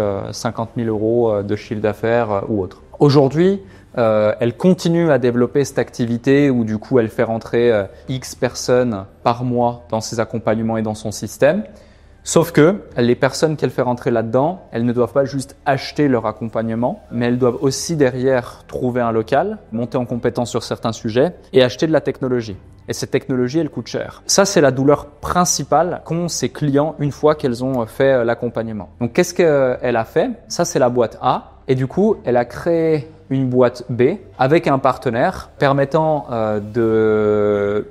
euros de chiffre d'affaires ou autre. Aujourd'hui, elle continue à développer cette activité où du coup elle fait rentrer X personnes par mois dans ses accompagnements et dans son système. Sauf que les personnes qu'elle fait rentrer là-dedans, elles ne doivent pas juste acheter leur accompagnement, mais elles doivent aussi derrière trouver un local, monter en compétence sur certains sujets et acheter de la technologie. Et cette technologie, elle coûte cher. Ça, c'est la douleur principale qu'ont ces clients une fois qu'elles ont fait l'accompagnement. Donc, qu'est-ce qu'elle a fait? Ça, c'est la boîte A. Et du coup, elle a créé une boîte B avec un partenaire permettant de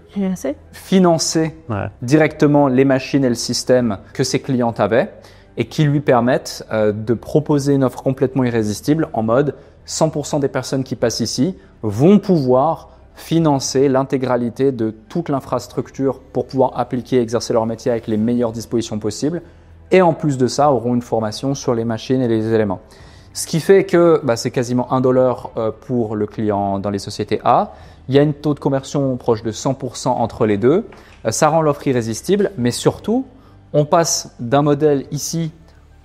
financer directement les machines et le système que ses clients avaient et qui lui permettent de proposer une offre complètement irrésistible en mode 100% des personnes qui passent ici vont pouvoir financer l'intégralité de toute l'infrastructure pour pouvoir appliquer et exercer leur métier avec les meilleures dispositions possibles et en plus de ça auront une formation sur les machines et les éléments. Ce qui fait que c'est quasiment $1 pour le client dans les sociétés A. Il y a une taux de conversion proche de 100% entre les deux. Ça rend l'offre irrésistible, mais surtout, on passe d'un modèle ici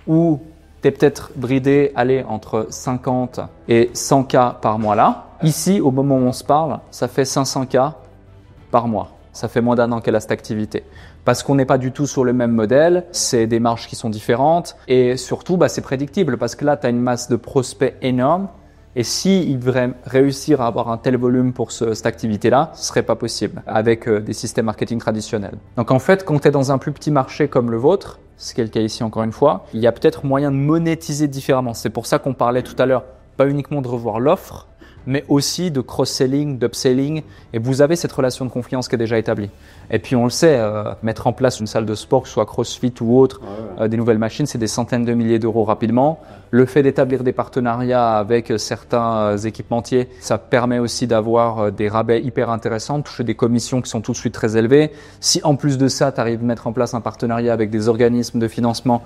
où tu es peut-être bridé entre 50 et 100K par mois là. Ici, au moment où on se parle, ça fait 500K par mois. Ça fait moins d'un an qu'elle a cette activité. Parce qu'on n'est pas du tout sur le même modèle, c'est des marges qui sont différentes et surtout, c'est prédictible parce que là, tu as une masse de prospects énorme et s'ils devraient réussir à avoir un tel volume pour cette activité-là, ce serait pas possible avec des systèmes marketing traditionnels. Donc en fait, quand tu es dans un plus petit marché comme le vôtre, ce qui est le cas ici encore une fois, il y a peut-être moyen de monétiser différemment. C'est pour ça qu'on parlait tout à l'heure, pas uniquement de revoir l'offre, mais aussi de cross-selling, d'upselling. Et vous avez cette relation de confiance qui est déjà établie. Et puis on le sait, mettre en place une salle de sport, que ce soit CrossFit ou autre, des nouvelles machines, c'est des centaines de milliers d'euros rapidement. Le fait d'établir des partenariats avec certains équipementiers, ça permet aussi d'avoir des rabais hyper intéressants, toucher des commissions qui sont tout de suite très élevées. Si en plus de ça, tu arrives à mettre en place un partenariat avec des organismes de financement,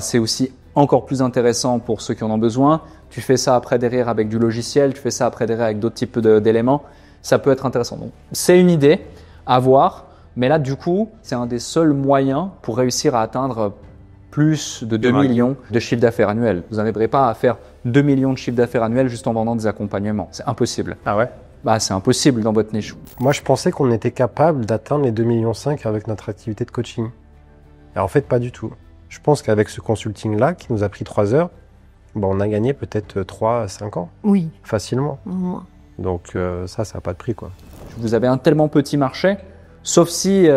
c'est aussi encore plus intéressant pour ceux qui en ont besoin. Tu fais ça après derrière avec du logiciel, tu fais ça après derrière avec d'autres types d'éléments. Ça peut être intéressant. Donc, c'est une idée. À voir. Mais là, du coup, c'est un des seuls moyens pour réussir à atteindre plus de 2 millions de chiffre d'affaires annuel. Vous n'arriverez pas à faire 2 millions de chiffre d'affaires annuel juste en vendant des accompagnements. C'est impossible. Ah ouais? C'est impossible dans votre niche. Moi, je pensais qu'on était capable d'atteindre les 2,5 millions avec notre activité de coaching. Et en fait, pas du tout. Je pense qu'avec ce consulting-là, qui nous a pris 3 heures, on a gagné peut-être 3 à 5 ans. Oui. Facilement. Donc ça n'a pas de prix, quoi. Vous avez un tellement petit marché, sauf si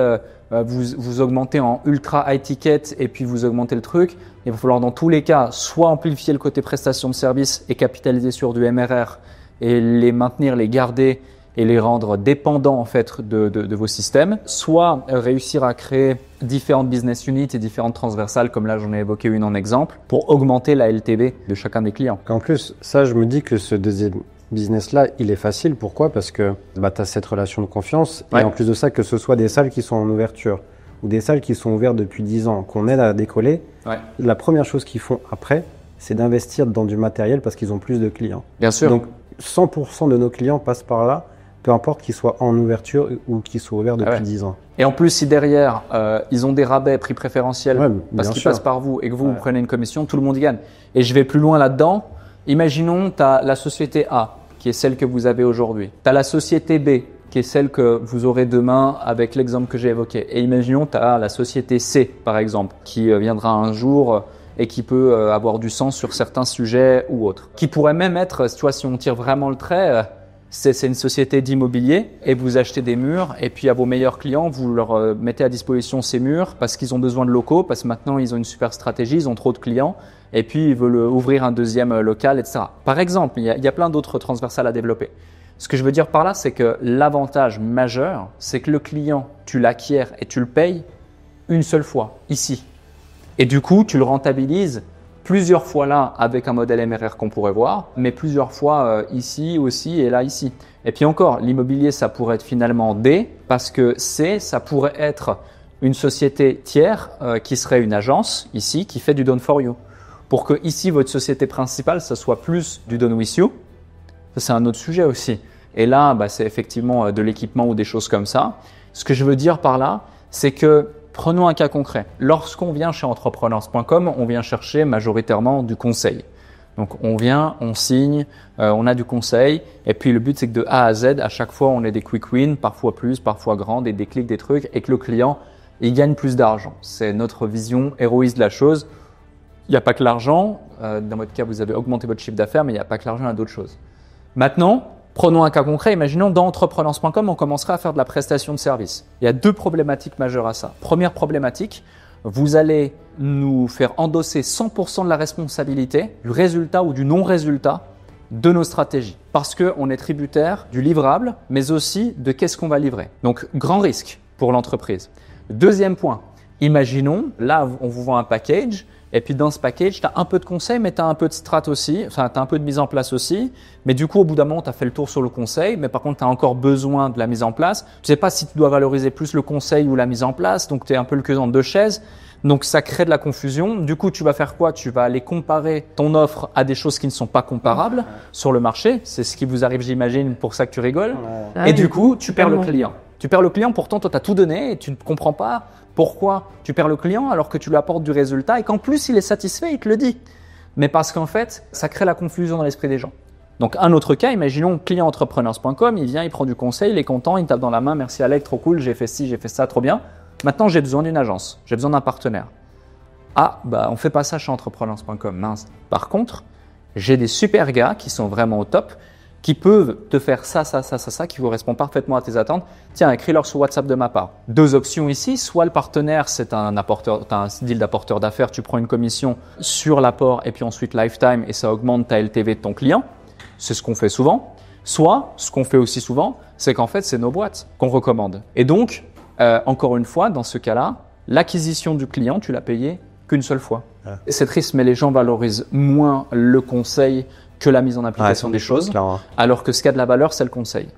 vous augmentez en ultra high ticket et puis vous augmentez le truc. Il va falloir dans tous les cas soit amplifier le côté prestation de service et capitaliser sur du MRR et les maintenir, les garder et les rendre dépendants en fait de vos systèmes, soit réussir à créer différentes business units et différentes transversales, comme là j'en ai évoqué une en exemple, pour augmenter la LTV de chacun des clients. En plus, ça je me dis que ce deuxième business-là, il est facile. Pourquoi? Parce que tu as cette relation de confiance et en plus de ça, que ce soit des salles qui sont en ouverture ou des salles qui sont ouvertes depuis 10 ans, qu'on aide à décoller, la première chose qu'ils font après, c'est d'investir dans du matériel parce qu'ils ont plus de clients. Bien sûr. Donc 100% de nos clients passent par là, peu importe qu'ils soient en ouverture ou qu'ils soient ouverts depuis 10 ans. Et en plus, si derrière, ils ont des rabais, prix préférentiels, parce qu'ils passent par vous et que vous prenez une commission, tout le monde y gagne. Et je vais plus loin là-dedans. Imaginons, tu as la société A, qui est celle que vous avez aujourd'hui. Tu as la société B, qui est celle que vous aurez demain avec l'exemple que j'ai évoqué. Et imaginons, tu as la société C, par exemple, qui viendra un jour et qui peut avoir du sens sur certains sujets ou autres. Qui pourrait même être, tu vois, si on tire vraiment le trait, c'est une société d'immobilier et vous achetez des murs et puis à vos meilleurs clients, vous leur mettez à disposition ces murs parce qu'ils ont besoin de locaux, parce que maintenant ils ont une super stratégie, ils ont trop de clients et puis ils veulent ouvrir un deuxième local, etc. Par exemple, il y a plein d'autres transversales à développer. Ce que je veux dire par là, c'est que l'avantage majeur, c'est que le client, tu l'acquiers et tu le payes une seule fois, ici. Et du coup, tu le rentabilises plusieurs fois là avec un modèle MRR qu'on pourrait voir, mais plusieurs fois ici aussi et là ici. Et puis encore, l'immobilier, ça pourrait être finalement D, parce que C, ça pourrait être une société tiers qui serait une agence ici qui fait du done for you. Pour que ici, votre société principale, ça soit plus du done with you. Ça, c'est un autre sujet aussi. Et là, c'est effectivement de l'équipement ou des choses comme ça. Ce que je veux dire par là, c'est que prenons un cas concret. Lorsqu'on vient chez entrepreneurs.com, on vient chercher majoritairement du conseil. Donc on vient, on signe, on a du conseil et puis le but c'est que de A à Z, à chaque fois on ait des quick wins, parfois plus, parfois grandes, et des clics, des trucs et que le client il gagne plus d'argent. C'est notre vision héroïste de la chose. Il n'y a pas que l'argent. Dans votre cas, vous avez augmenté votre chiffre d'affaires, mais il n'y a pas que l'argent, il y a d'autres choses. Maintenant, prenons un cas concret. Imaginons dans entrepreneurs.com, on commencerait à faire de la prestation de service. Il y a 2 problématiques majeures à ça. Première problématique, vous allez nous faire endosser 100% de la responsabilité du résultat ou du non-résultat de nos stratégies. Parce qu'on est tributaire du livrable, mais aussi de qu'est-ce qu'on va livrer. Donc, grand risque pour l'entreprise. Deuxième point, imaginons, là, on vous vend un package. Et puis dans ce package, tu as un peu de conseil, mais tu as un peu de strat aussi, enfin tu as un peu de mise en place aussi. Mais du coup, au bout d'un moment, tu as fait le tour sur le conseil, mais par contre, tu as encore besoin de la mise en place. Tu ne sais pas si tu dois valoriser plus le conseil ou la mise en place, donc tu es un peu le cul entre 2 chaises. Donc ça crée de la confusion. Du coup, tu vas faire quoi? Tu vas aller comparer ton offre à des choses qui ne sont pas comparables sur le marché. C'est ce qui vous arrive, j'imagine, pour ça que tu rigoles. Et du coup, tu perds le client. Tu perds le client, pourtant toi tu as tout donné et tu ne comprends pas pourquoi tu perds le client alors que tu lui apportes du résultat et qu'en plus il est satisfait, il te le dit. Mais parce qu'en fait, ça crée la confusion dans l'esprit des gens. Donc un autre cas, imaginons cliententrepreneurs.com, il vient, il prend du conseil, il est content, il tape dans la main, merci Alec, trop cool, j'ai fait ci, j'ai fait ça, trop bien. Maintenant j'ai besoin d'une agence, j'ai besoin d'un partenaire. Ah, on fait pas ça chez entrepreneurs.com, mince. Par contre, j'ai des super gars qui sont vraiment au top, qui peuvent te faire ça, qui correspond parfaitement à tes attentes. Tiens, écris-leur sur WhatsApp de ma part. 2 options ici, soit le partenaire, c'est un apporteur, tu as un deal d'apporteur d'affaires, tu prends une commission sur l'apport et puis ensuite lifetime et ça augmente ta LTV de ton client. C'est ce qu'on fait souvent. Soit, ce qu'on fait aussi souvent, c'est qu'en fait, c'est nos boîtes qu'on recommande. Et donc, encore une fois, dans ce cas-là, l'acquisition du client, tu l'as payé qu'une seule fois. C'est triste, mais les gens valorisent moins le conseil que la mise en application des choses, alors que ce qui a de la valeur, c'est le conseil.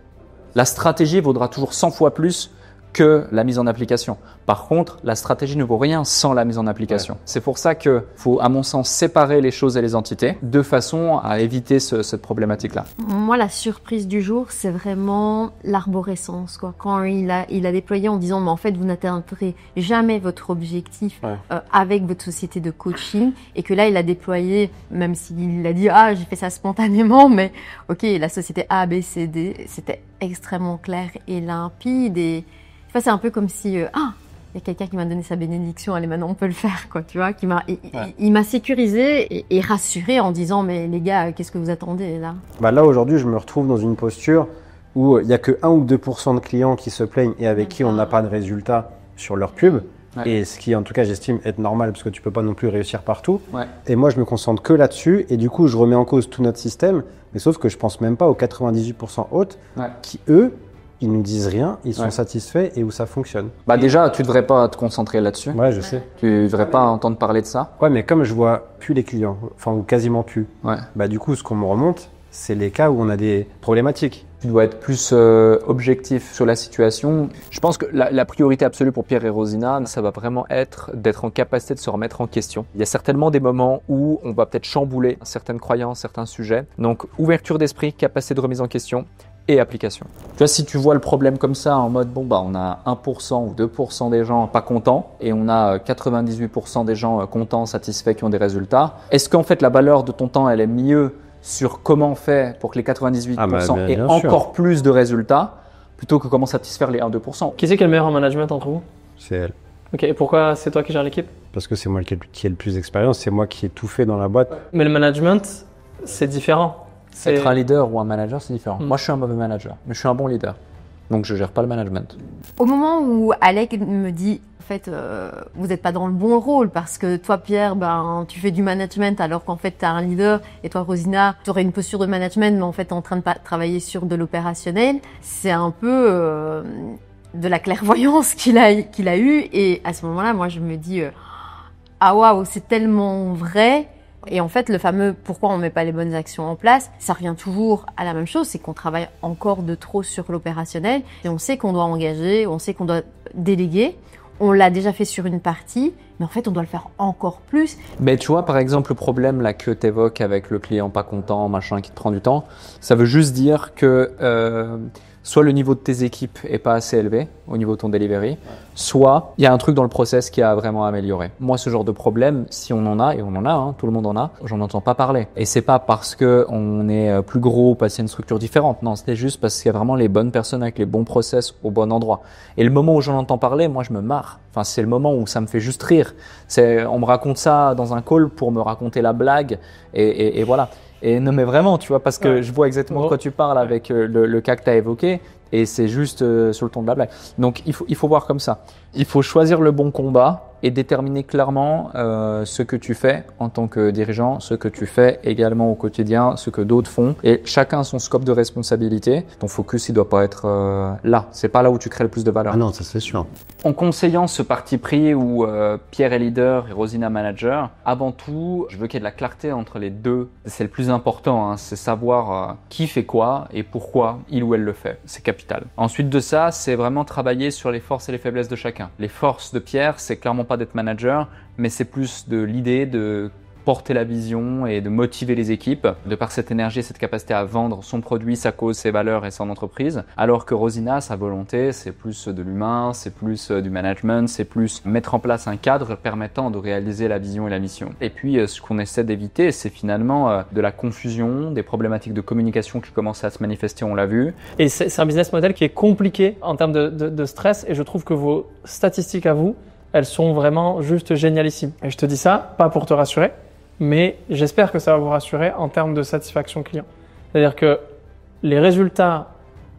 La stratégie vaudra toujours 100 fois plus que la mise en application. Par contre, la stratégie ne vaut rien sans la mise en application. Ouais. C'est pour ça qu'il faut, à mon sens, séparer les choses et les entités de façon à éviter cette problématique-là. Moi, la surprise du jour, c'est vraiment l'arborescence, quoi. Quand il a déployé en disant, mais en fait, vous n'atteindrez jamais votre objectif avec votre société de coaching, et que là, il a déployé, même s'il a dit, j'ai fait ça spontanément, mais ok, la société A, B, C, D, c'était extrêmement clair et limpide et enfin, c'est un peu comme si il y a quelqu'un qui m'a donné sa bénédiction, allez maintenant on peut le faire quoi, tu vois, il m'a sécurisé et rassuré en disant mais les gars, qu'est-ce que vous attendez là? Là aujourd'hui, je me retrouve dans une posture où il y a que 1 ou 2% de clients qui se plaignent et avec qui on n'a pas de résultat sur leur pub. Ouais. Et ce qui, en tout cas, j'estime être normal parce que tu peux pas non plus réussir partout. Ouais. Et moi, je me concentre que là-dessus et du coup, je remets en cause tout notre système. Mais sauf que je pense même pas aux 98% autres qui, eux, ils nous disent rien, ils sont satisfaits et où ça fonctionne. Déjà, tu devrais pas te concentrer là-dessus. Ouais, je sais. Tu devrais pas entendre parler de ça. Ouais, mais comme je vois plus les clients, enfin, ou quasiment plus, du coup, ce qu'on me remonte, c'est les cas où on a des problématiques. Tu dois être plus objectif sur la situation. Je pense que la priorité absolue pour Pierre et Rosina, ça va vraiment être d'être en capacité de se remettre en question. Il y a certainement des moments où on va peut-être chambouler certaines croyances, certains sujets. Donc, ouverture d'esprit, capacité de remise en question et application. Tu vois, si tu vois le problème comme ça, en mode, on a 1% ou 2% des gens pas contents et on a 98% des gens contents, satisfaits, qui ont des résultats, est-ce qu'en fait, la valeur de ton temps, elle est mieux sur comment on fait pour que les 98% aient encore plus de résultats plutôt que comment satisfaire les 1-2%. Qui c'est qui est le meilleur en management entre vous? C'est elle. Ok, et pourquoi c'est toi qui gères l'équipe? Parce que c'est moi qui ai le plus d'expérience, c'est moi qui ai tout fait dans la boîte. Mais le management, c'est différent. Être un leader ou un manager, c'est différent. Moi, je suis un mauvais manager, mais je suis un bon leader. Donc, je gère pas le management. Au moment où Alec me dit, en fait, vous n'êtes pas dans le bon rôle parce que toi, Pierre, tu fais du management alors qu'en fait, tu es un leader et toi, Rosina, tu aurais une posture de management, mais en fait, tu es en train de travailler sur de l'opérationnel. C'est un peu de la clairvoyance qu'il a eu. Et à ce moment-là, moi, je me dis, waouh, c'est tellement vrai. Et en fait, le fameux pourquoi on met pas les bonnes actions en place, ça revient toujours à la même chose, c'est qu'on travaille encore de trop sur l'opérationnel. Et on sait qu'on doit engager, on sait qu'on doit déléguer. On l'a déjà fait sur une partie, mais en fait, on doit le faire encore plus. Mais tu vois, par exemple, le problème là que tu évoques avec le client pas content, machin, qui te prend du temps, ça veut juste dire que soit le niveau de tes équipes est pas assez élevé au niveau de ton delivery, soit il y a un truc dans le process qui a vraiment amélioré. Moi, ce genre de problème, si on en a, et on en a, tout le monde en a, j'en entends pas parler. Et c'est pas parce que on est plus gros ou parce qu'il y a une structure différente. Non, c'était juste parce qu'il y a vraiment les bonnes personnes avec les bons process au bon endroit. Et le moment où j'en entends parler, moi, je me marre. Enfin, c'est le moment où ça me fait juste rire. On me raconte ça dans un call pour me raconter la blague et voilà. Et non mais vraiment, tu vois, parce que je vois exactement de quoi tu parles avec le cas que tu as évoqué et c'est juste sur le ton de la blague. Donc il faut voir comme ça. Il faut choisir le bon combat et déterminer clairement ce que tu fais en tant que dirigeant, ce que tu fais également au quotidien, ce que d'autres font. Et chacun a son scope de responsabilité. Ton focus, il doit pas être là. C'est pas là où tu crées le plus de valeur. Ah non, ça c'est sûr. En conseillant ce parti pris où Pierre est leader et Rosina manager, avant tout, je veux qu'il y ait de la clarté entre les deux. C'est le plus important, c'est savoir qui fait quoi et pourquoi il ou elle le fait. C'est capital. Ensuite de ça, c'est vraiment travailler sur les forces et les faiblesses de chacun. Les forces de Pierre, c'est clairement pas d'être manager, mais c'est plus de l'idée de porter la vision et de motiver les équipes de par cette énergie et cette capacité à vendre son produit, sa cause, ses valeurs et son entreprise. Alors que Rosina, sa volonté, c'est plus de l'humain, c'est plus du management, c'est plus mettre en place un cadre permettant de réaliser la vision et la mission. Et puis, ce qu'on essaie d'éviter, c'est finalement de la confusion, des problématiques de communication qui commencent à se manifester, on l'a vu. Et c'est un business model qui est compliqué en termes de stress et je trouve que vos statistiques à vous, elles sont vraiment juste génialissimes. Et je te dis ça, pas pour te rassurer, mais j'espère que ça va vous rassurer en termes de satisfaction client. C'est-à-dire que les résultats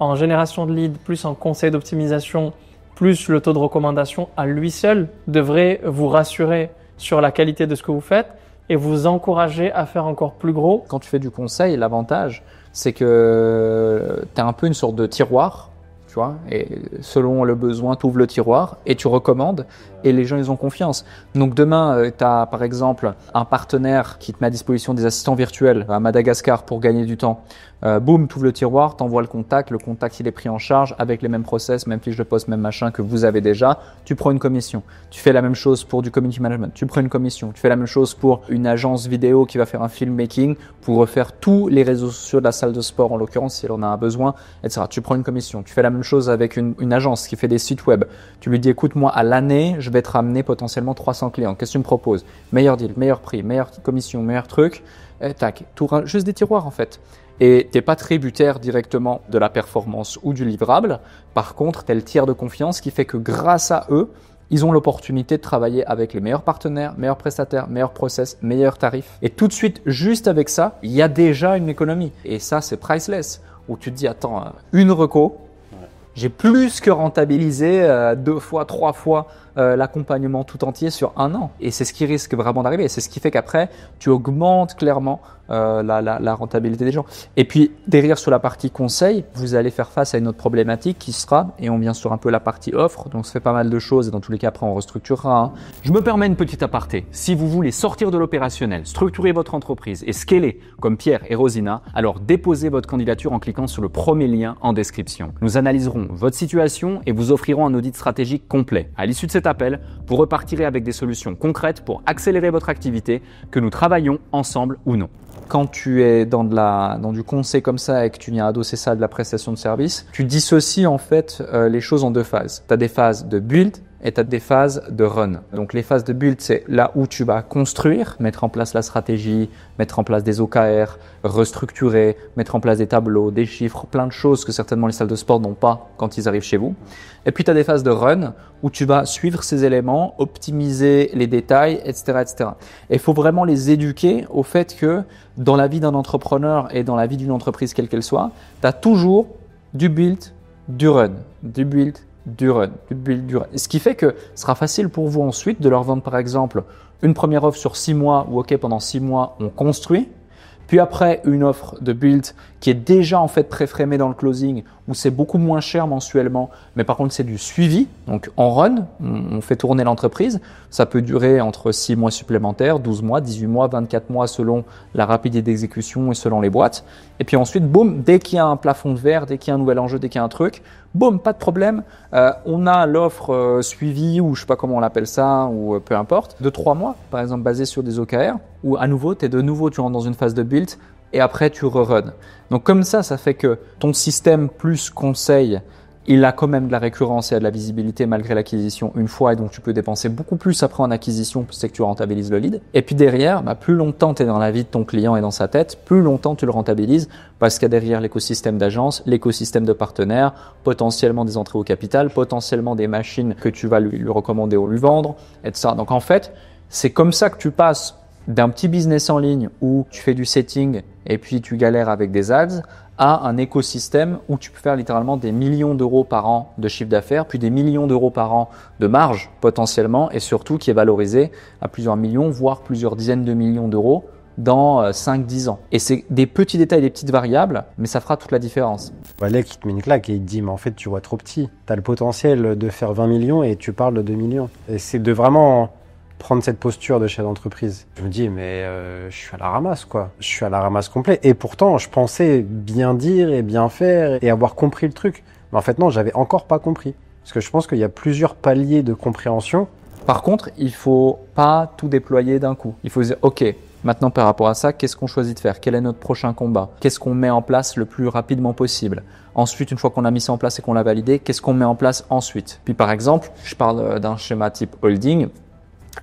en génération de leads, plus en conseil d'optimisation, plus le taux de recommandation à lui seul devrait vous rassurer sur la qualité de ce que vous faites et vous encourager à faire encore plus gros. Quand tu fais du conseil, l'avantage, c'est que tu as un peu une sorte de tiroir. Tu vois, et selon le besoin, tu ouvres le tiroir et tu recommandes et les gens, ils ont confiance. Donc demain, tu as par exemple un partenaire qui te met à disposition des assistants virtuels à Madagascar pour gagner du temps. Boum, tu ouvres le tiroir, t'envoies le contact il est pris en charge avec les mêmes process, même fiche de poste, même machin que vous avez déjà, tu prends une commission. Tu fais la même chose pour du community management, tu prends une commission. Tu fais la même chose pour une agence vidéo qui va faire un filmmaking pour refaire tous les réseaux sociaux de la salle de sport, en l'occurrence si elle en a un besoin, etc. Tu prends une commission. Tu fais la même chose avec une agence qui fait des sites web. Tu lui dis, écoute, moi à l'année, je vais te ramener potentiellement 300 clients. Qu'est-ce que tu me proposes? Meilleur deal, meilleur prix, meilleure commission, meilleur truc. Tac, juste des tiroirs en fait. Et t'es pas tributaire directement de la performance ou du livrable. Par contre, t'es le tiers de confiance qui fait que grâce à eux, ils ont l'opportunité de travailler avec les meilleurs partenaires, meilleurs prestataires, meilleurs process, meilleurs tarifs. Et tout de suite, juste avec ça, il y a déjà une économie. Et ça, c'est priceless. Où tu te dis, attends, une reco, j'ai plus que rentabilisé 2 fois, 3 fois l'accompagnement tout entier sur 1 an. Et c'est ce qui risque vraiment d'arriver. Et c'est ce qui fait qu'après, tu augmentes clairement la rentabilité des gens. Et puis, derrière, sur la partie conseil, vous allez faire face à une autre problématique qui sera, et on vient sur un peu la partie offre, donc ça fait pas mal de choses et dans tous les cas, après, on restructurera. Hein. Je me permets une petite aparté. Si vous voulez sortir de l'opérationnel, structurer votre entreprise et scaler comme Pierre et Rosina, alors déposez votre candidature en cliquant sur le premier lien en description. Nous analyserons votre situation et vous offrirons un audit stratégique complet. À l'issue de cet appel, vous repartirez avec des solutions concrètes pour accélérer votre activité, que nous travaillons ensemble ou non. Quand tu es dans du conseil comme ça et que tu viens adosser ça à de la prestation de service, tu dissocies en fait les choses en 2 phases. Tu as des phases de build et tu as des phases de run. Donc les phases de build, c'est là où tu vas construire, mettre en place la stratégie, mettre en place des OKR, restructurer, mettre en place des tableaux, des chiffres, plein de choses que certainement les salles de sport n'ont pas quand ils arrivent chez vous. Et puis tu as des phases de run où tu vas suivre ces éléments, optimiser les détails, etc., etc. Et il faut vraiment les éduquer au fait que dans la vie d'un entrepreneur et dans la vie d'une entreprise quelle qu'elle soit, tu as toujours du build, du run, du build, du run, du build, du run. Ce qui fait que ce sera facile pour vous ensuite de leur vendre par exemple une première offre sur 6 mois où ok pendant 6 mois on construit, puis après une offre de build qui est déjà en fait préframée dans le closing où c'est beaucoup moins cher mensuellement, mais par contre c'est du suivi, donc en run, on fait tourner l'entreprise, ça peut durer entre 6 mois supplémentaires, 12 mois, 18 mois, 24 mois selon la rapidité d'exécution et selon les boîtes. Et puis ensuite, boum, dès qu'il y a un plafond de verre, dès qu'il y a un nouvel enjeu, dès qu'il y a un truc, boum, pas de problème, on a l'offre suivie ou je sais pas comment on l'appelle ça ou peu importe, de 3 mois par exemple basée sur des OKR où à nouveau, tu rentres dans une phase de build et après tu re-run. Donc comme ça fait que ton système plus conseil, il a quand même de la récurrence et a de la visibilité malgré l'acquisition une fois et donc tu peux dépenser beaucoup plus après en acquisition parce que tu rentabilises le lead. Et puis derrière, plus longtemps tu es dans la vie de ton client et dans sa tête, plus longtemps tu le rentabilises parce qu'il y a derrière l'écosystème d'agence, l'écosystème de partenaires, potentiellement des entrées au capital, potentiellement des machines que tu vas lui recommander ou lui vendre, etc. Donc en fait, c'est comme ça que tu passes d'un petit business en ligne où tu fais du setting et puis tu galères avec des ads à un écosystème où tu peux faire littéralement des millions d'euros par an de chiffre d'affaires, puis des millions d'euros par an de marge potentiellement et surtout qui est valorisé à plusieurs millions, voire plusieurs dizaines de millions d'euros dans 5-10 ans. Et c'est des petits détails, des petites variables, mais ça fera toute la différence. Alex, il te met une claque et il te dit, mais en fait, tu vois trop petit. Tu as le potentiel de faire 20 millions et tu parles de 2 millions. Et c'est de vraiment prendre cette posture de chef d'entreprise. Je me dis, mais je suis à la ramasse, quoi. Je suis à la ramasse complet. Et pourtant, je pensais bien dire et bien faire et avoir compris le truc. Mais en fait, non, j'avais encore pas compris. Parce que je pense qu'il y a plusieurs paliers de compréhension. Par contre, il faut pas tout déployer d'un coup. Il faut se dire, ok, maintenant par rapport à ça, qu'est-ce qu'on choisit de faire? Quel est notre prochain combat? Qu'est-ce qu'on met en place le plus rapidement possible? Ensuite, une fois qu'on a mis ça en place et qu'on l'a validé, qu'est-ce qu'on met en place ensuite? Puis par exemple, je parle d'un schéma type holding.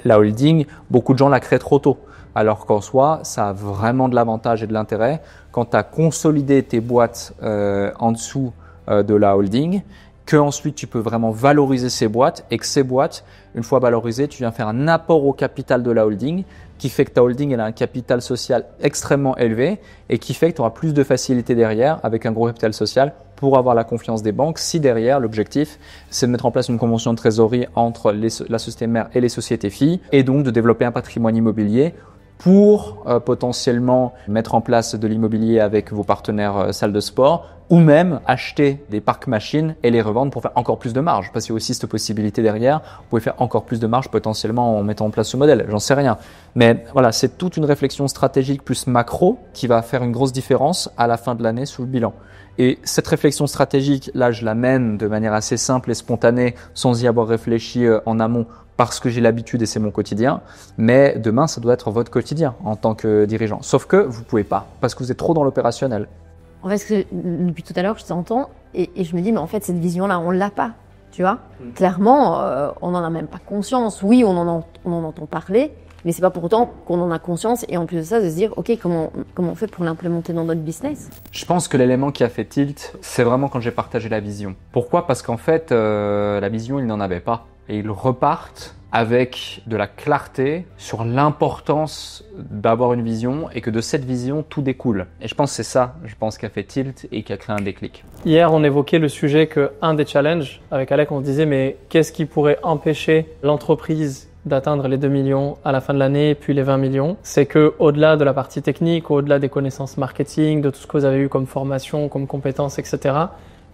La holding, beaucoup de gens la créent trop tôt. Alors qu'en soi, ça a vraiment de l'avantage et de l'intérêt quand tu as consolidé tes boîtes en dessous de la holding, que ensuite tu peux vraiment valoriser ces boîtes et que ces boîtes, une fois valorisées, tu viens faire un apport au capital de la holding qui fait que ta holding elle a un capital social extrêmement élevé et qui fait que tu auras plus de facilité derrière avec un gros capital social pour avoir la confiance des banques si derrière l'objectif c'est de mettre en place une convention de trésorerie entre la société mère et les sociétés filles et donc de développer un patrimoine immobilier pour potentiellement mettre en place de l'immobilier avec vos partenaires salles de sport, ou même acheter des parcs machines et les revendre pour faire encore plus de marge, parce qu'il y a aussi cette possibilité derrière. Vous pouvez faire encore plus de marge potentiellement en mettant en place ce modèle, j'en sais rien. Mais voilà, c'est toute une réflexion stratégique plus macro qui va faire une grosse différence à la fin de l'année sur le bilan. Et cette réflexion stratégique, là, je la mène de manière assez simple et spontanée, sans y avoir réfléchi en amont, parce que j'ai l'habitude et c'est mon quotidien. Mais demain, ça doit être votre quotidien en tant que dirigeant. Sauf que vous pouvez pas, parce que vous êtes trop dans l'opérationnel. En fait, depuis tout à l'heure, je t'entends et je me dis, mais en fait, cette vision-là, on l'a pas. Tu vois, clairement, on n'en a même pas conscience. Oui, on en entend parler, mais c'est pas pour autant qu'on en a conscience. Et en plus de ça, de se dire, ok, comment on fait pour l'implémenter dans notre business? Je pense que l'élément qui a fait tilt, c'est vraiment quand j'ai partagé la vision. Pourquoi? Parce qu'en fait, la vision, ils n'en avaient pas. Et ils repartent avec de la clarté sur l'importance d'avoir une vision et que de cette vision, tout découle. Et je pense que c'est ça, qui a fait tilt et qui a créé un déclic. Hier, on évoquait le sujet qu'un des challenges, avec Alec, on se disait, mais qu'est-ce qui pourrait empêcher l'entreprise d'atteindre les 2 millions à la fin de l'année, puis les 20 millions? C'est que au-delà de la partie technique, au-delà des connaissances marketing, de tout ce que vous avez eu comme formation, comme compétences, etc.,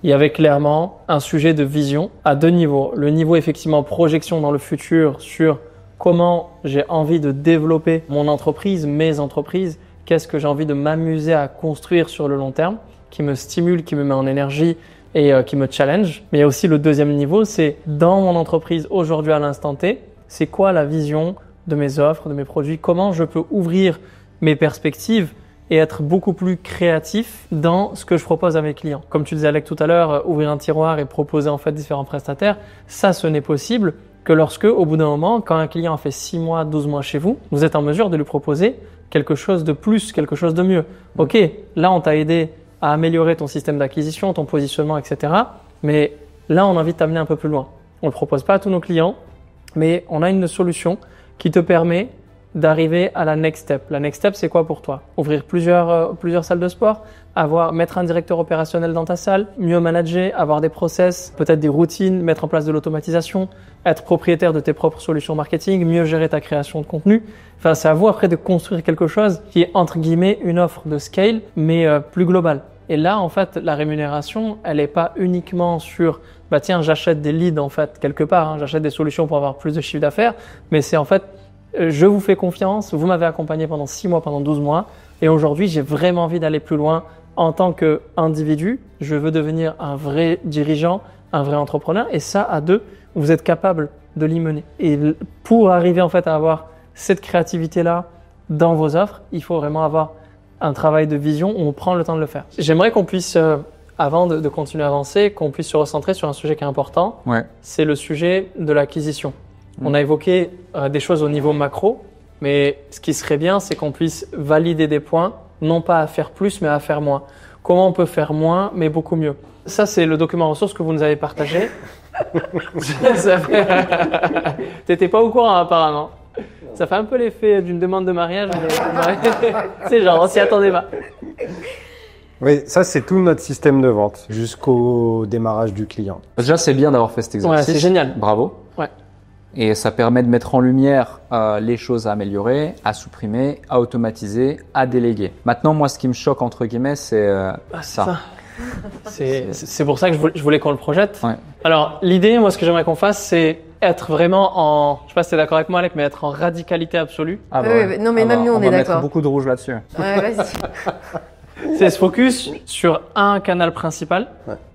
il y avait clairement un sujet de vision à 2 niveaux. Le niveau effectivement projection dans le futur sur comment j'ai envie de développer mon entreprise, mes entreprises, qu'est-ce que j'ai envie de m'amuser à construire sur le long terme, qui me stimule, qui me met en énergie et qui me challenge. Mais il y a aussi le deuxième niveau, c'est dans mon entreprise aujourd'hui à l'instant T, c'est quoi la vision de mes offres, de mes produits, comment je peux ouvrir mes perspectives et être beaucoup plus créatif dans ce que je propose à mes clients. Comme tu disais Alec tout à l'heure, ouvrir un tiroir et proposer en fait différents prestataires, ça ce n'est possible que lorsque au bout d'un moment, quand un client a fait 6 mois, 12 mois chez vous, vous êtes en mesure de lui proposer quelque chose de plus, quelque chose de mieux. Ok, là on t'a aidé à améliorer ton système d'acquisition, ton positionnement, etc. Mais là on a envie de t'amener un peu plus loin. On ne le propose pas à tous nos clients, mais on a une solution qui te permet d'arriver à la next step. La next step, c'est quoi pour toi? Ouvrir plusieurs salles de sport, mettre un directeur opérationnel dans ta salle, mieux manager, avoir des process, peut-être des routines, mettre en place de l'automatisation, être propriétaire de tes propres solutions marketing, mieux gérer ta création de contenu. Enfin, c'est à vous après de construire quelque chose qui est entre guillemets une offre de scale, mais plus globale. Et là, en fait, la rémunération, elle n'est pas uniquement sur bah tiens, j'achète des leads en fait quelque part, hein, j'achète des solutions pour avoir plus de chiffre d'affaires, mais c'est en fait je vous fais confiance, vous m'avez accompagné pendant 6 mois, pendant 12 mois et aujourd'hui j'ai vraiment envie d'aller plus loin en tant qu'individu. Je veux devenir un vrai dirigeant, un vrai entrepreneur et ça à 2, vous êtes capable de l'y mener. Et pour arriver en fait à avoir cette créativité-là dans vos offres, il faut vraiment avoir un travail de vision où on prend le temps de le faire. J'aimerais qu'on puisse, avant de continuer à avancer, qu'on puisse se recentrer sur un sujet qui est important. Ouais. C'est le sujet de l'acquisition. On a évoqué des choses au niveau macro, mais ce qui serait bien, c'est qu'on puisse valider des points, non pas à faire plus, mais à faire moins. Comment on peut faire moins, mais beaucoup mieux? Ça, c'est le document ressources que vous nous avez partagé. T'étais pas au courant apparemment. Ça fait un peu l'effet d'une demande de mariage. Mais... c'est genre, on s'y attendait pas. Oui, ça c'est tout notre système de vente jusqu'au démarrage du client. Déjà, c'est bien d'avoir fait cet exercice. Ouais, c'est génial. Bravo. Ouais. Et ça permet de mettre en lumière les choses à améliorer, à supprimer, à automatiser, à déléguer. Maintenant, moi, ce qui me choque, entre guillemets, c'est ça. C'est pour ça que je voulais qu'on le projette. Ouais. Alors, l'idée, moi, ce que j'aimerais qu'on fasse, c'est être vraiment en, je sais pas si t'es d'accord avec moi, Alec, mais être en radicalité absolue. Ah bah ouais. Non, mais même nous, on est d'accord. On va mettre beaucoup de rouge là-dessus. Ouais, vas-y. C'est se focus sur un canal principal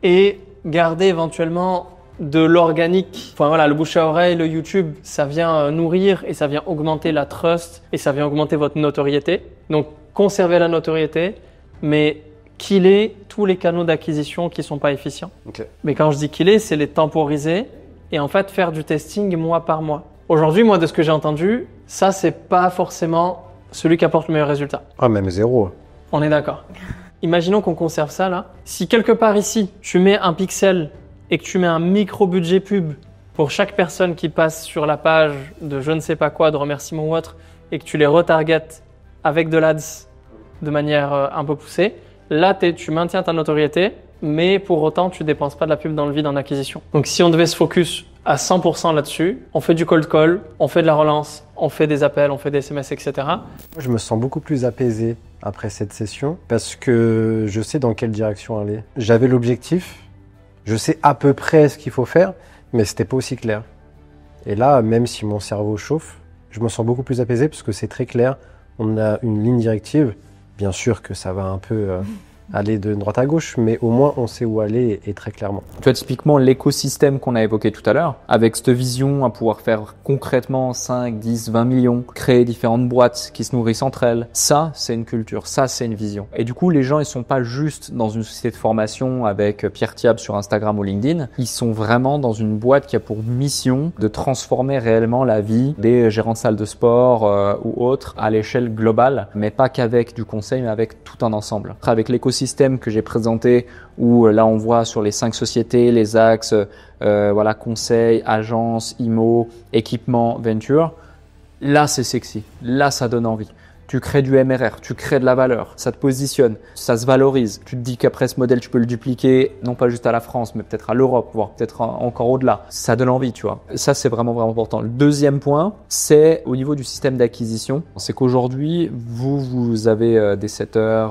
et garder éventuellement de l'organique. Enfin voilà, le bouche à oreille, le YouTube, ça vient nourrir et ça vient augmenter la trust et ça vient augmenter votre notoriété. Donc, conservez la notoriété, mais killer tous les canaux d'acquisition qui sont pas efficients. Okay. Mais quand je dis killer, c'est les temporiser et en fait faire du testing mois par mois. Aujourd'hui, moi, de ce que j'ai entendu, ça, c'est pas forcément celui qui apporte le meilleur résultat. Ah, même 0. On est d'accord. Imaginons qu'on conserve ça là. Si quelque part ici, tu mets un pixel et que tu mets un micro-budget pub pour chaque personne qui passe sur la page de je ne sais pas quoi, de remerciement ou autre, et que tu les retargetes avec de l'ADS de manière un peu poussée, là, tu maintiens ta notoriété, mais pour autant, tu ne dépenses pas de la pub dans le vide en acquisition. Donc, si on devait se focus à 100% là-dessus. On fait du cold call, on fait de la relance, on fait des appels, on fait des SMS, etc. Je me sens beaucoup plus apaisé après cette session parce que je sais dans quelle direction aller. J'avais l'objectif, je sais à peu près ce qu'il faut faire, mais c'était pas aussi clair. Et là, même si mon cerveau chauffe, je me sens beaucoup plus apaisé parce que c'est très clair. On a une ligne directive. Bien sûr que ça va un peu aller de droite à gauche, mais au moins on sait où aller et très clairement. Tu vois, typiquement l'écosystème qu'on a évoqué tout à l'heure, avec cette vision à pouvoir faire concrètement 5, 10, 20 millions, créer différentes boîtes qui se nourrissent entre elles, ça c'est une culture, ça c'est une vision. Et du coup, les gens ils sont pas juste dans une société de formation avec Pierre Thiab sur Instagram ou LinkedIn, ils sont vraiment dans une boîte qui a pour mission de transformer réellement la vie des gérants de salles de sport ou autres à l'échelle globale, mais pas qu'avec du conseil, mais avec tout un ensemble. Avec l'écosystème que j'ai présenté où là on voit sur les 5 sociétés les axes voilà, conseil, agence, IMO, équipement, venture. Là c'est sexy, là ça donne envie. Tu crées du MRR, tu crées de la valeur, ça te positionne, ça se valorise. Tu te dis qu'après ce modèle, tu peux le dupliquer, non pas juste à la France, mais peut-être à l'Europe, voire peut-être encore au-delà. Ça donne envie, tu vois. Ça, c'est vraiment, vraiment important. Le deuxième point, c'est au niveau du système d'acquisition. C'est qu'aujourd'hui, vous avez des setters,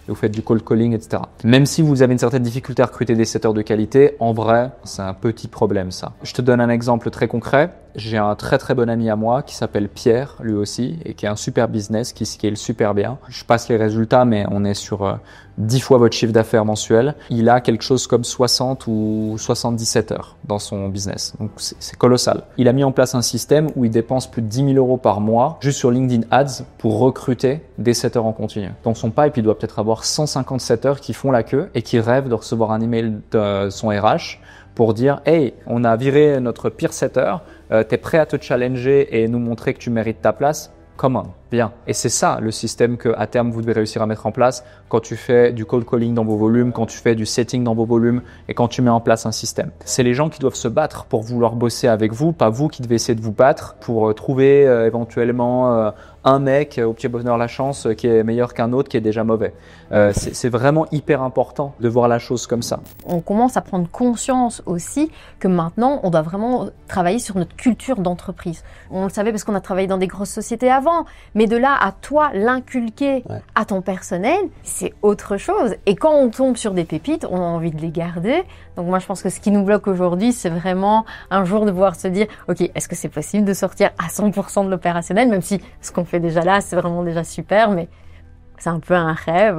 et vous faites du cold calling, etc. Même si vous avez une certaine difficulté à recruter des setters de qualité, en vrai, c'est un petit problème, ça. Je te donne un exemple très concret. J'ai un très très bon ami à moi qui s'appelle Pierre, lui aussi, et qui a un super business, qui scale super bien. Je passe les résultats, mais on est sur 10 fois votre chiffre d'affaires mensuel. Il a quelque chose comme 60 ou 77 heures dans son business. Donc c'est colossal. Il a mis en place un système où il dépense plus de 10 000 euros par mois juste sur LinkedIn Ads pour recruter des setters en continu. Dans son pipe, il doit peut-être avoir 150 setters qui font la queue et qui rêvent de recevoir un email de son RH pour dire « Hey, on a viré notre pire setter, t'es prêt à te challenger et nous montrer que tu mérites ta place ?» Come on, bien. Et c'est ça le système que à terme vous devez réussir à mettre en place quand tu fais du cold calling dans vos volumes, quand tu fais du setting dans vos volumes et quand tu mets en place un système. C'est les gens qui doivent se battre pour vouloir bosser avec vous, pas vous qui devez essayer de vous battre pour trouver éventuellement un mec au petit bonheur la chance qui est meilleur qu'un autre qui est déjà mauvais. C'est vraiment hyper important de voir la chose comme ça. On commence à prendre conscience aussi que maintenant on doit vraiment travailler sur notre culture d'entreprise. On le savait parce qu'on a travaillé dans des grosses sociétés avant, mais de là à toi l'inculquer à ton personnel, c'est autre chose. Et quand on tombe sur des pépites, on a envie de les garder. Donc moi je pense que ce qui nous bloque aujourd'hui, c'est vraiment un jour de pouvoir se dire ok, est-ce que c'est possible de sortir à 100% de l'opérationnel, même si ce qu'on fait déjà là, c'est vraiment déjà super, mais c'est un peu un rêve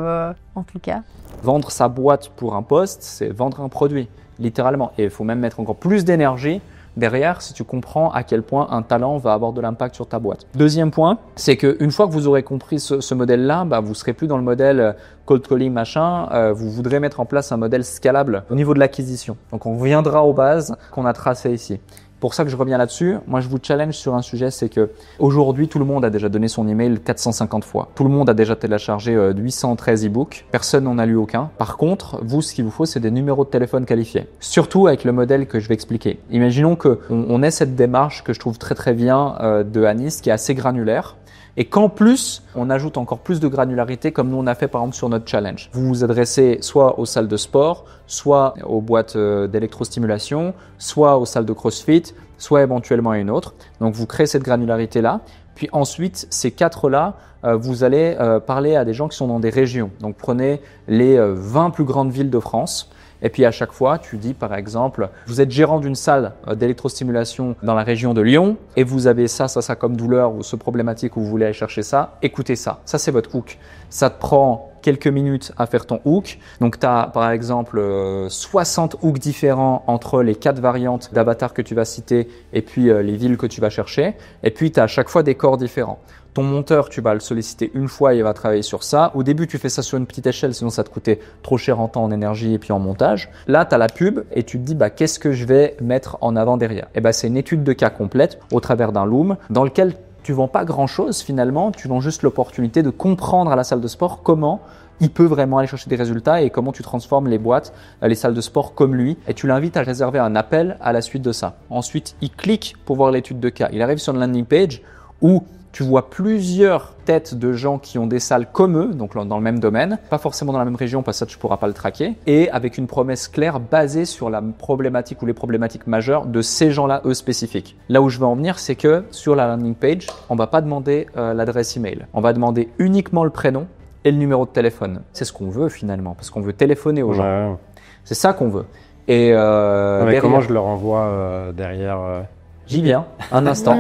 en tout cas. Vendre sa boîte pour un poste, c'est vendre un produit, littéralement. Et il faut même mettre encore plus d'énergie derrière si tu comprends à quel point un talent va avoir de l'impact sur ta boîte. Deuxième point, c'est qu'une fois que vous aurez compris ce modèle-là, vous serez plus dans le modèle cold calling machin, vous voudrez mettre en place un modèle scalable au niveau de l'acquisition. Donc on reviendra aux bases qu'on a tracées ici. Pour ça que je reviens là-dessus, moi je vous challenge sur un sujet, c'est que aujourd'hui tout le monde a déjà donné son email 450 fois. Tout le monde a déjà téléchargé 813 e-books. Personne n'en a lu aucun. Par contre, vous, ce qu'il vous faut, c'est des numéros de téléphone qualifiés. Surtout avec le modèle que je vais expliquer. Imaginons qu'on ait cette démarche que je trouve très très bien de Anis, qui est assez granulaire. Et qu'en plus, on ajoute encore plus de granularité comme nous on a fait par exemple sur notre challenge. Vous vous adressez soit aux salles de sport, soit aux boîtes d'électrostimulation, soit aux salles de CrossFit, soit éventuellement à une autre. Donc vous créez cette granularité-là. Puis ensuite, ces 4-là, vous allez parler à des gens qui sont dans des régions. Donc prenez les 20 plus grandes villes de France. Et puis à chaque fois, tu dis par exemple, vous êtes gérant d'une salle d'électrostimulation dans la région de Lyon et vous avez ça comme douleur ou ce problématique où vous voulez aller chercher ça, écoutez ça. Ça, c'est votre hook. Ça te prend quelques minutes à faire ton hook. Donc, tu as par exemple 60 hooks différents entre les 4 variantes d'avatar que tu vas citer et puis les villes que tu vas chercher. Et puis, tu as à chaque fois des corps différents. Ton monteur, tu vas le solliciter une fois et il va travailler sur ça. Au début, tu fais ça sur une petite échelle, sinon ça te coûtait trop cher en temps, en énergie et puis en montage. Là, tu as la pub et tu te dis qu'est-ce que je vais mettre en avant derrière. Et c'est une étude de cas complète au travers d'un Loom dans lequel tu vends pas grand-chose finalement, tu vends juste l'opportunité de comprendre à la salle de sport comment il peut vraiment aller chercher des résultats et comment tu transformes les boîtes, les salles de sport comme lui. Et tu l'invites à réserver un appel à la suite de ça. Ensuite, il clique pour voir l'étude de cas. Il arrive sur une landing page où tu vois plusieurs têtes de gens qui ont des salles comme eux, donc dans le même domaine, pas forcément dans la même région, parce que ça tu pourras pas le traquer, et avec une promesse claire basée sur la problématique ou les problématiques majeures de ces gens-là, eux spécifiques. Là où je veux en venir, c'est que sur la landing page, on va pas demander l'adresse email, on va demander uniquement le prénom et le numéro de téléphone. C'est ce qu'on veut finalement, parce qu'on veut téléphoner aux gens. Ouais. C'est ça qu'on veut. Et mais comment je leur envoie derrière J'y viens, un instant.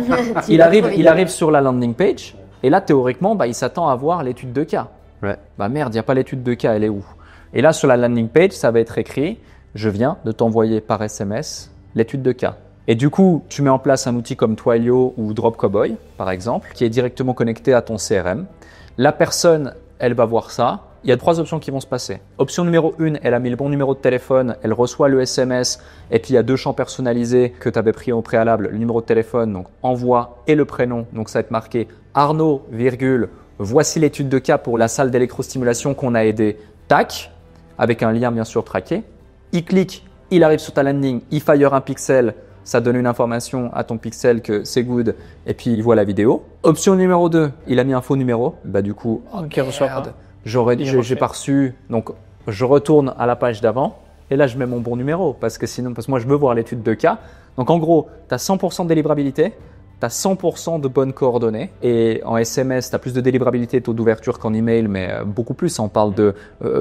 il arrive sur la landing page et là, théoriquement, il s'attend à voir l'étude de cas. Ouais. Merde, il n'y a pas l'étude de cas, elle est où? Et là, sur la landing page, ça va être écrit « Je viens de t'envoyer par SMS l'étude de cas ». Et du coup, tu mets en place un outil comme Twilio ou Drop Cowboy, par exemple, qui est directement connecté à ton CRM. La personne, elle va voir ça. Il y a 3 options qui vont se passer. Option numéro 1, elle a mis le bon numéro de téléphone, elle reçoit le SMS et puis il y a 2 champs personnalisés que tu avais pris au préalable, le numéro de téléphone, donc envoi et le prénom. Donc ça va être marqué Arnaud, voici l'étude de cas pour la salle d'électrostimulation qu'on a aidé, tac, avec un lien bien sûr traqué. Il clique, il arrive sur ta landing, il fire un pixel, ça donne une information à ton pixel que c'est good et puis il voit la vidéo. Option numéro 2, il a mis un faux numéro, du coup, merde. J'ai pas reçu, donc je retourne à la page d'avant et là je mets mon bon numéro parce que moi je veux voir l'étude de cas. Donc en gros, tu as 100% de délivrabilité, tu as 100% de bonnes coordonnées et en SMS, tu as plus de délivrabilité, taux d'ouverture qu'en email, mais beaucoup plus. On parle de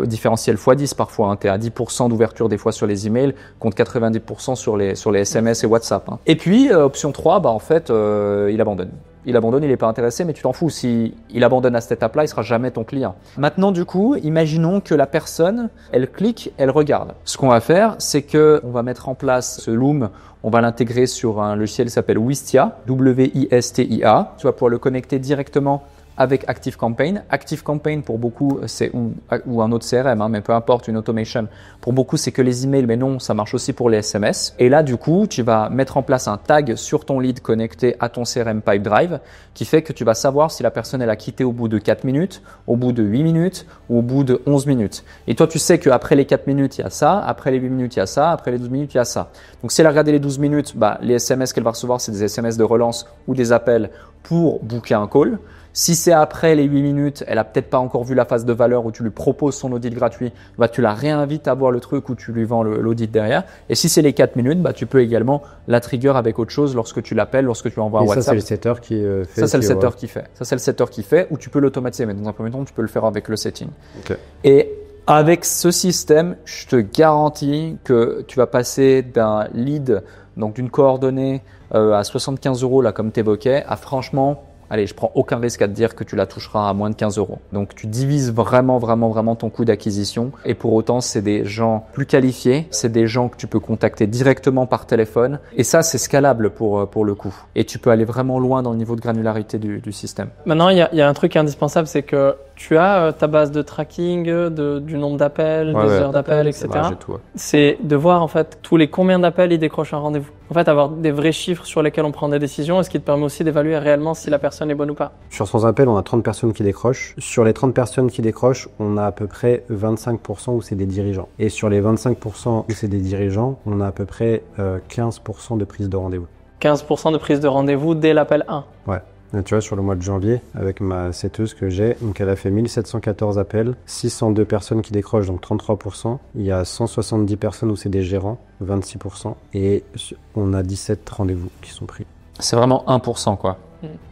différentiel x10 parfois. Tu es à 10% d'ouverture des fois sur les emails contre 90% sur les SMS et WhatsApp. Et puis, option 3, en fait, il abandonne. Il n'est pas intéressé, mais tu t'en fous. Si il abandonne à cette étape-là, il sera jamais ton client. Maintenant, du coup, imaginons que la personne, elle clique, elle regarde. Ce qu'on va faire, c'est que on va mettre en place ce Loom. On va l'intégrer sur un logiciel qui s'appelle Wistia, W-I-S-T-I-A. Tu vas pouvoir le connecter directement avec ActiveCampaign. ActiveCampaign, pour beaucoup, c'est ou un autre CRM, mais peu importe, une automation. Pour beaucoup, c'est que les emails, mais non, ça marche aussi pour les SMS. Et là, du coup, tu vas mettre en place un tag sur ton lead connecté à ton CRM Pipedrive qui fait que tu vas savoir si la personne, elle a quitté au bout de 4 minutes, au bout de 8 minutes ou au bout de 11 minutes. Et toi, tu sais qu'après les 4 minutes, il y a ça, après les 8 minutes, il y a ça, après les 12 minutes, il y a ça. Donc, si elle a regardé les 12 minutes, les SMS qu'elle va recevoir, c'est des SMS de relance ou des appels pour booker un call. Si c'est après les 8 minutes, elle a peut-être pas encore vu la phase de valeur où tu lui proposes son audit gratuit, tu la réinvites à voir le truc où tu lui vends l'audit derrière. Et si c'est les 4 minutes, tu peux également la trigger avec autre chose lorsque tu l'appelles, lorsque tu envoies un WhatsApp. Ça, c'est le setter qui fait. Ça, c'est le setter qui fait. Ça, c'est le setter qui fait ou tu peux l'automatiser. Mais dans un premier temps, tu peux le faire avec le setting. Okay. Et avec ce système, je te garantis que tu vas passer d'un lead, donc d'une coordonnée à 75 € là, comme tu évoquais, à franchement, allez, je prends aucun risque à te dire que tu la toucheras à moins de 15 €. Donc, tu divises vraiment ton coût d'acquisition. Et pour autant, c'est des gens plus qualifiés. C'est des gens que tu peux contacter directement par téléphone. Et ça, c'est scalable pour le coup. Et tu peux aller vraiment loin dans le niveau de granularité du système. Maintenant, il y a un truc indispensable, c'est que tu as ta base de tracking, du nombre d'appels, des heures d'appels, etc. J'ai tout, ouais. C'est de voir en fait tous les combien d'appels ils décrochent un rendez-vous. En fait, avoir des vrais chiffres sur lesquels on prend des décisions, et ce qui te permet aussi d'évaluer réellement si la personne est bonne ou pas. Sur 100 appels, on a 30 personnes qui décrochent. Sur les 30 personnes qui décrochent, on a à peu près 25% où c'est des dirigeants. Et sur les 25% où c'est des dirigeants, on a à peu près 15% de prise de rendez-vous. 15% de prise de rendez-vous dès l'appel 1. Ouais. Tu vois, sur le mois de janvier, avec ma setteuse que j'ai, donc elle a fait 1714 appels, 602 personnes qui décrochent, donc 33%. Il y a 170 personnes où c'est des gérants, 26%. Et on a 17 rendez-vous qui sont pris. C'est vraiment 1%, quoi.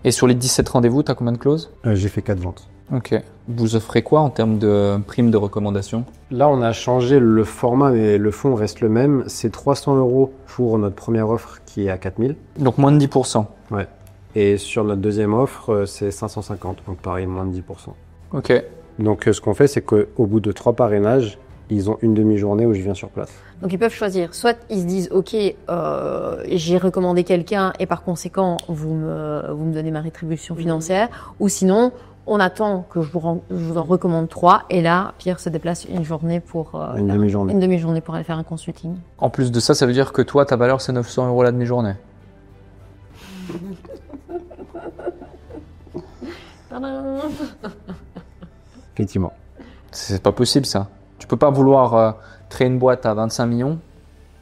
Et sur les 17 rendez-vous, tu as combien de clauses? J'ai fait 4 ventes. Ok. Vous offrez quoi en termes de prime de recommandation? Là, on a changé le format, mais le fond reste le même. C'est 300 € pour notre première offre qui est à 4000. Donc moins de 10%. Ouais. Et sur notre deuxième offre, c'est 550, donc pareil, moins de 10%. Ok. Donc ce qu'on fait, c'est qu'au bout de 3 parrainages, ils ont une demi-journée où je viens sur place. Donc ils peuvent choisir, soit ils se disent ok, j'ai recommandé quelqu'un et par conséquent vous me donnez ma rétribution financière, ou sinon on attend que je vous en recommande 3 et là Pierre se déplace une journée pour une demi-journée pour aller faire un consulting. En plus de ça, ça veut dire que toi ta valeur c'est 900 € la demi-journée. Effectivement. C'est pas possible ça. Tu peux pas vouloir créer une boîte à 25 millions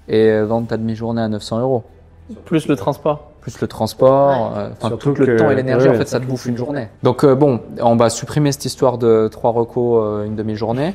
et vendre ta demi-journée à 900 €. Plus le transport. plus le transport, tout le temps et l'énergie, en fait, ça te bouffe une journée. Donc on va supprimer cette histoire de 3 recos une demi-journée.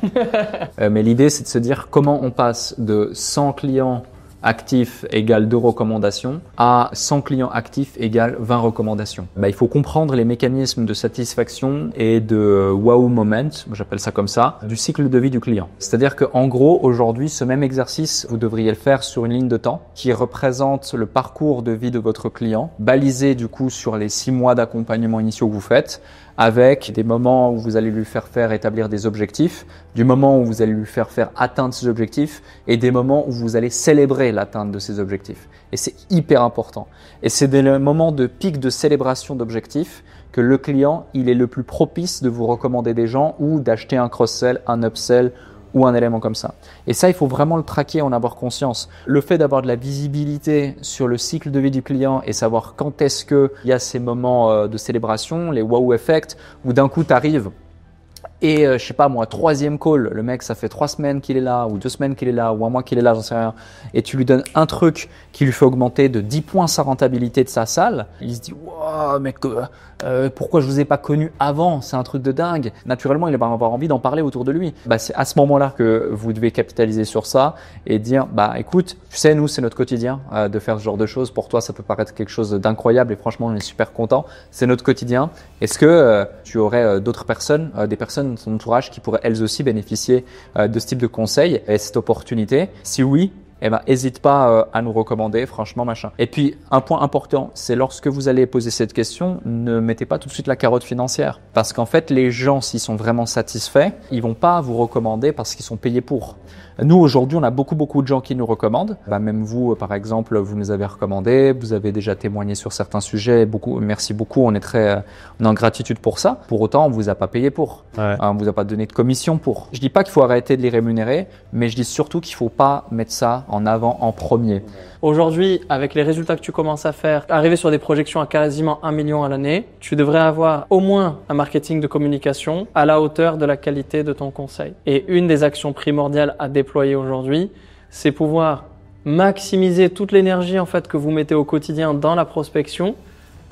Mais l'idée, c'est de se dire comment on passe de 100 clients actifs égale 2 recommandations à 100 clients actifs égale 20 recommandations. Il faut comprendre les mécanismes de satisfaction et de wow moment, j'appelle ça comme ça, du cycle de vie du client. C'est-à-dire qu'en gros, aujourd'hui, ce même exercice, vous devriez le faire sur une ligne de temps qui représente le parcours de vie de votre client, balisé du coup sur les 6 mois d'accompagnement initiaux que vous faites, avec des moments où vous allez lui faire établir des objectifs, du moment où vous allez lui faire atteindre ces objectifs et des moments où vous allez célébrer l'atteinte de ces objectifs. Et c'est hyper important. Et c'est des moments de pic de célébration d'objectifs que le client, il est le plus propice de vous recommander des gens ou d'acheter un cross-sell, un upsell ou un élément comme ça. Et ça, il faut vraiment le traquer, en avoir conscience. Le fait d'avoir de la visibilité sur le cycle de vie du client et savoir quand est-ce qu'il y a ces moments de célébration, les wow effects, où d'un coup tu arrives et je sais pas moi, 3e call, le mec ça fait 3 semaines qu'il est là ou 2 semaines qu'il est là ou 1 mois qu'il est là, j'en sais rien, et tu lui donnes un truc qui lui fait augmenter de 10 points sa rentabilité de sa salle, il se dit waouh mec, pourquoi je vous ai pas connu avant, c'est un truc de dingue. Naturellement il va avoir envie d'en parler autour de lui. C'est à ce moment-là que vous devez capitaliser sur ça et dire écoute, tu sais, nous c'est notre quotidien de faire ce genre de choses. Pour toi ça peut paraître quelque chose d'incroyable et franchement on est super content, c'est notre quotidien. Est-ce que tu aurais d'autres personnes, des personnes dans ton entourage qui pourraient elles aussi bénéficier de ce type de conseils et cette opportunité? Si oui, hésite pas à nous recommander, franchement, machin. Et puis, un point important, c'est lorsque vous allez poser cette question, ne mettez pas tout de suite la carotte financière. Parce qu'en fait, les gens, s'ils sont vraiment satisfaits, ils vont pas vous recommander parce qu'ils sont payés pour. Nous, aujourd'hui, on a beaucoup de gens qui nous recommandent. Même vous, par exemple, vous nous avez recommandé, vous avez déjà témoigné sur certains sujets. Merci beaucoup, on est en gratitude pour ça. Pour autant, on vous a pas payé pour. On vous a pas donné de commission pour. Je dis pas qu'il faut arrêter de les rémunérer, mais je dis surtout qu'il faut pas mettre ça en avant en premier. Aujourd'hui, avec les résultats que tu commences à faire, arriver sur des projections à quasiment 1 million à l'année, tu devrais avoir au moins un marketing de communication à la hauteur de la qualité de ton conseil. Et une des actions primordiales à déployer aujourd'hui, c'est pouvoir maximiser toute l'énergie en fait que vous mettez au quotidien dans la prospection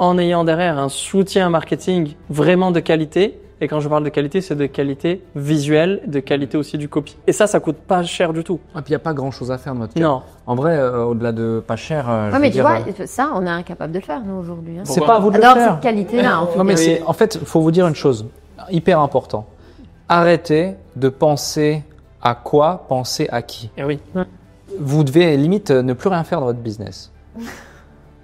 en ayant derrière un soutien marketing vraiment de qualité. Et quand je parle de qualité, c'est de qualité visuelle, de qualité aussi du copy. Et ça coûte pas cher du tout. Et puis il n'y a pas grand chose à faire de notre cas. Non. En vrai, au-delà de pas cher. Mais tu vois, ça, on est incapable de le faire, nous, aujourd'hui. C'est pas à vous de le faire. faire. Cette qualité-là. Non, mais en fait, il faut vous dire une chose hyper importante. Arrêtez de penser à quoi, penser à qui. Et oui. Vous devez limite ne plus rien faire dans votre business.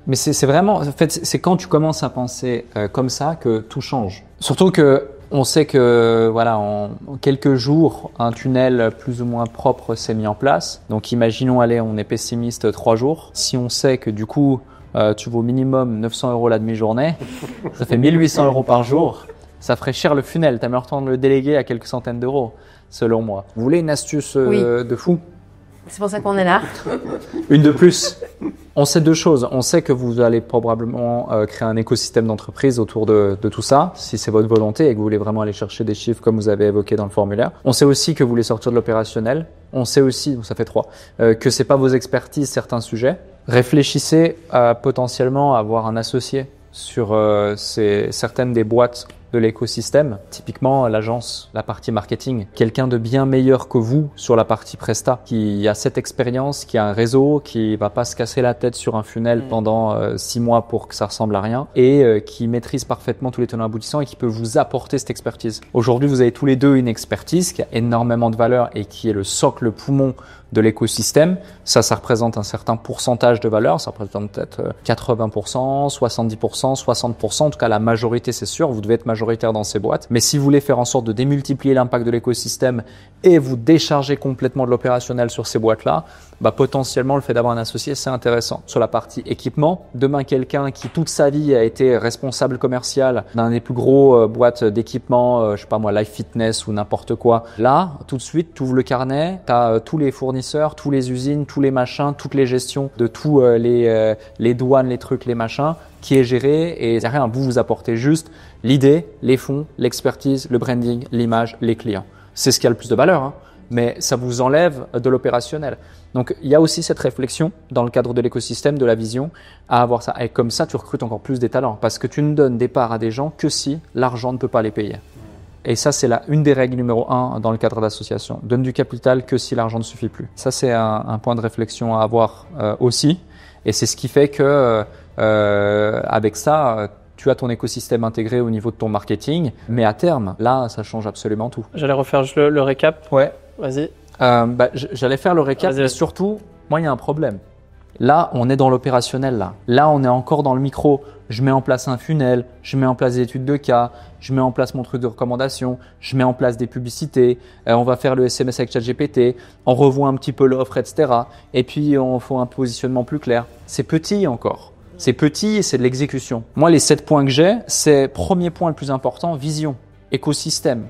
Mais c'est vraiment, en fait, c'est quand tu commences à penser comme ça que tout change. Surtout que on sait que voilà, en quelques jours, un tunnel plus ou moins propre s'est mis en place. Donc imaginons, allez, on est pessimiste 3 jours. Si on sait que du coup, tu vaux minimum 900 € la demi-journée, ça fait 1800 € par jour. Ça ferait cher le funnel. T'as meilleur temps de le déléguer à quelques centaines d'euros, selon moi. Vous voulez une astuce de fou? C'est pour ça qu'on est là. Une de plus. On sait 2 choses. On sait que vous allez probablement créer un écosystème d'entreprise autour de tout ça, si c'est votre volonté et que vous voulez vraiment aller chercher des chiffres comme vous avez évoqué dans le formulaire. On sait aussi que vous voulez sortir de l'opérationnel. On sait aussi, ça fait 3, que c'est pas vos expertises certains sujets. Réfléchissez à potentiellement avoir un associé sur certaines des boîtes de l'écosystème, typiquement l'agence, la partie marketing, quelqu'un de bien meilleur que vous sur la partie presta, qui a cette expérience, qui a un réseau, qui va pas se casser la tête sur un funnel pendant 6 mois pour que ça ressemble à rien et qui maîtrise parfaitement tous les tenants aboutissants et qui peut vous apporter cette expertise. Aujourd'hui, vous avez tous les deux une expertise qui a énormément de valeur et qui est le socle, le poumon de l'écosystème. Ça représente un certain pourcentage de valeur, ça représente peut-être 80%, 70%, 60%, en tout cas la majorité c'est sûr, vous devez être majoritaire dans ces boîtes. Mais si vous voulez faire en sorte de démultiplier l'impact de l'écosystème et vous décharger complètement de l'opérationnel sur ces boîtes-là, potentiellement le fait d'avoir un associé c'est intéressant. Sur la partie équipement, demain quelqu'un qui toute sa vie a été responsable commercial d'un des plus gros boîtes d'équipement, je sais pas moi, Life Fitness ou n'importe quoi, là tout de suite tu ouvres le carnet, tu as tous les fournisseurs, tous les usines, tous les machins, toutes les gestions de tous les douanes, les trucs, les machins qui est géré et derrière vous apportez juste l'idée, les fonds, l'expertise, le branding, l'image, les clients. C'est ce qui a le plus de valeur. mais ça vous enlève de l'opérationnel. Donc, il y a aussi cette réflexion dans le cadre de l'écosystème, de la vision, à avoir ça. Et comme ça, tu recrutes encore plus des talents parce que tu ne donnes des parts à des gens que si l'argent ne peut pas les payer. Et ça, c'est une des règles numéro 1 dans le cadre d'association. Donne du capital que si l'argent ne suffit plus. Ça, c'est un point de réflexion à avoir aussi. Et c'est ce qui fait que avec ça, tu as ton écosystème intégré au niveau de ton marketing. Mais à terme, là, ça change absolument tout. J'allais refaire juste le récap. Ouais. Vas-y. J'allais faire le récap, mais surtout, moi, il y a un problème. Là, on est dans l'opérationnel. Là, on est encore dans le micro. Je mets en place un funnel, je mets en place des études de cas, je mets en place mon truc de recommandation, je mets en place des publicités, on va faire le SMS avec ChatGPT, on revoit un petit peu l'offre, etc. Et puis, on fait un positionnement plus clair. C'est petit encore. C'est petit et c'est de l'exécution. Moi, les 7 points que j'ai, c'est premier point le plus important, vision, écosystème.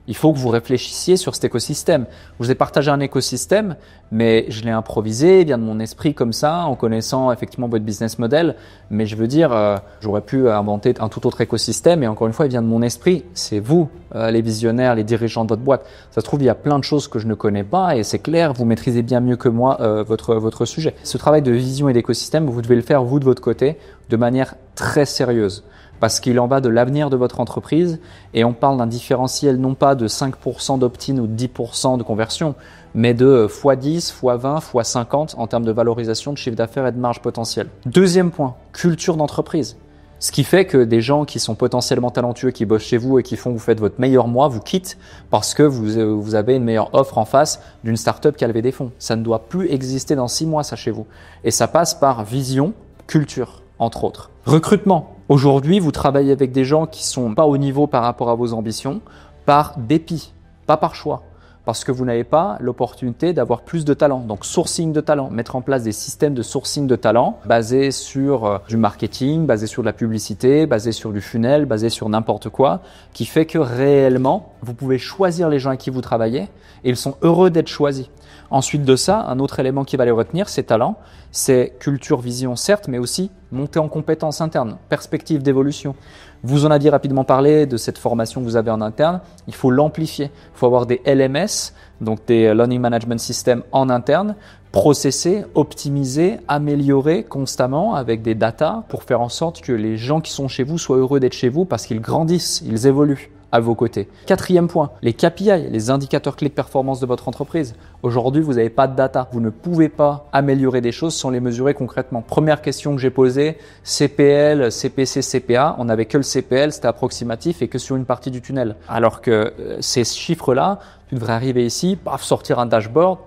Il faut que vous réfléchissiez sur cet écosystème. Je vous ai partagé un écosystème, mais je l'ai improvisé, il vient de mon esprit comme ça, en connaissant effectivement votre business model. Mais je veux dire, j'aurais pu inventer un tout autre écosystème et encore une fois, il vient de mon esprit. C'est vous, les visionnaires, les dirigeants de votre boîte. Ça se trouve, il y a plein de choses que je ne connais pas et c'est clair, vous maîtrisez bien mieux que moi votre sujet. Ce travail de vision et d'écosystème, vous devez le faire vous de votre côté de manière très sérieuse. Parce qu'il en va de l'avenir de votre entreprise et on parle d'un différentiel non pas de 5% d'opt-in ou de 10% de conversion, mais de x10, x20, x50 en termes de valorisation de chiffre d'affaires et de marge potentielle. Deuxième point, culture d'entreprise. Ce qui fait que des gens qui sont potentiellement talentueux, qui bossent chez vous et qui font que vous faites votre meilleur mois, vous quittent parce que vous avez une meilleure offre en face d'une startup qui a levé des fonds. Ça ne doit plus exister dans 6 mois, ça chez vous. Et ça passe par vision, culture, entre autres. Recrutement. Aujourd'hui, vous travaillez avec des gens qui sont pas au niveau par rapport à vos ambitions, par dépit, pas par choix. Parce que vous n'avez pas l'opportunité d'avoir plus de talent. Donc, sourcing de talent, mettre en place des systèmes de sourcing de talent basés sur du marketing, basés sur de la publicité, basés sur du funnel, basés sur n'importe quoi, qui fait que réellement, vous pouvez choisir les gens avec qui vous travaillez et ils sont heureux d'être choisis. Ensuite de ça, un autre élément qui va les retenir, ces talents, c'est culture, vision, certes, mais aussi montée en compétences internes, perspective d'évolution. Vous en aviez rapidement parlé de cette formation que vous avez en interne. Il faut l'amplifier. Il faut avoir des LMS, donc des Learning Management Systems en interne, processer, optimiser, améliorer constamment avec des data pour faire en sorte que les gens qui sont chez vous soient heureux d'être chez vous parce qu'ils grandissent, ils évoluent à vos côtés. Quatrième point, les KPI, les indicateurs clés de performance de votre entreprise. Aujourd'hui, vous n'avez pas de data. Vous ne pouvez pas améliorer des choses sans les mesurer concrètement. Première question que j'ai posée, CPL, CPC, CPA. On n'avait que le CPL, c'était approximatif et que sur une partie du tunnel. Alors que ces chiffres-là, tu devrais arriver ici, paf, sortir un dashboard,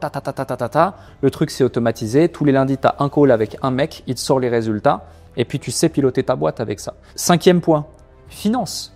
Le truc, c'est automatisé. Tous les lundis, tu as un call avec un mec, il te sort les résultats et puis tu sais piloter ta boîte avec ça. Cinquième point, finance.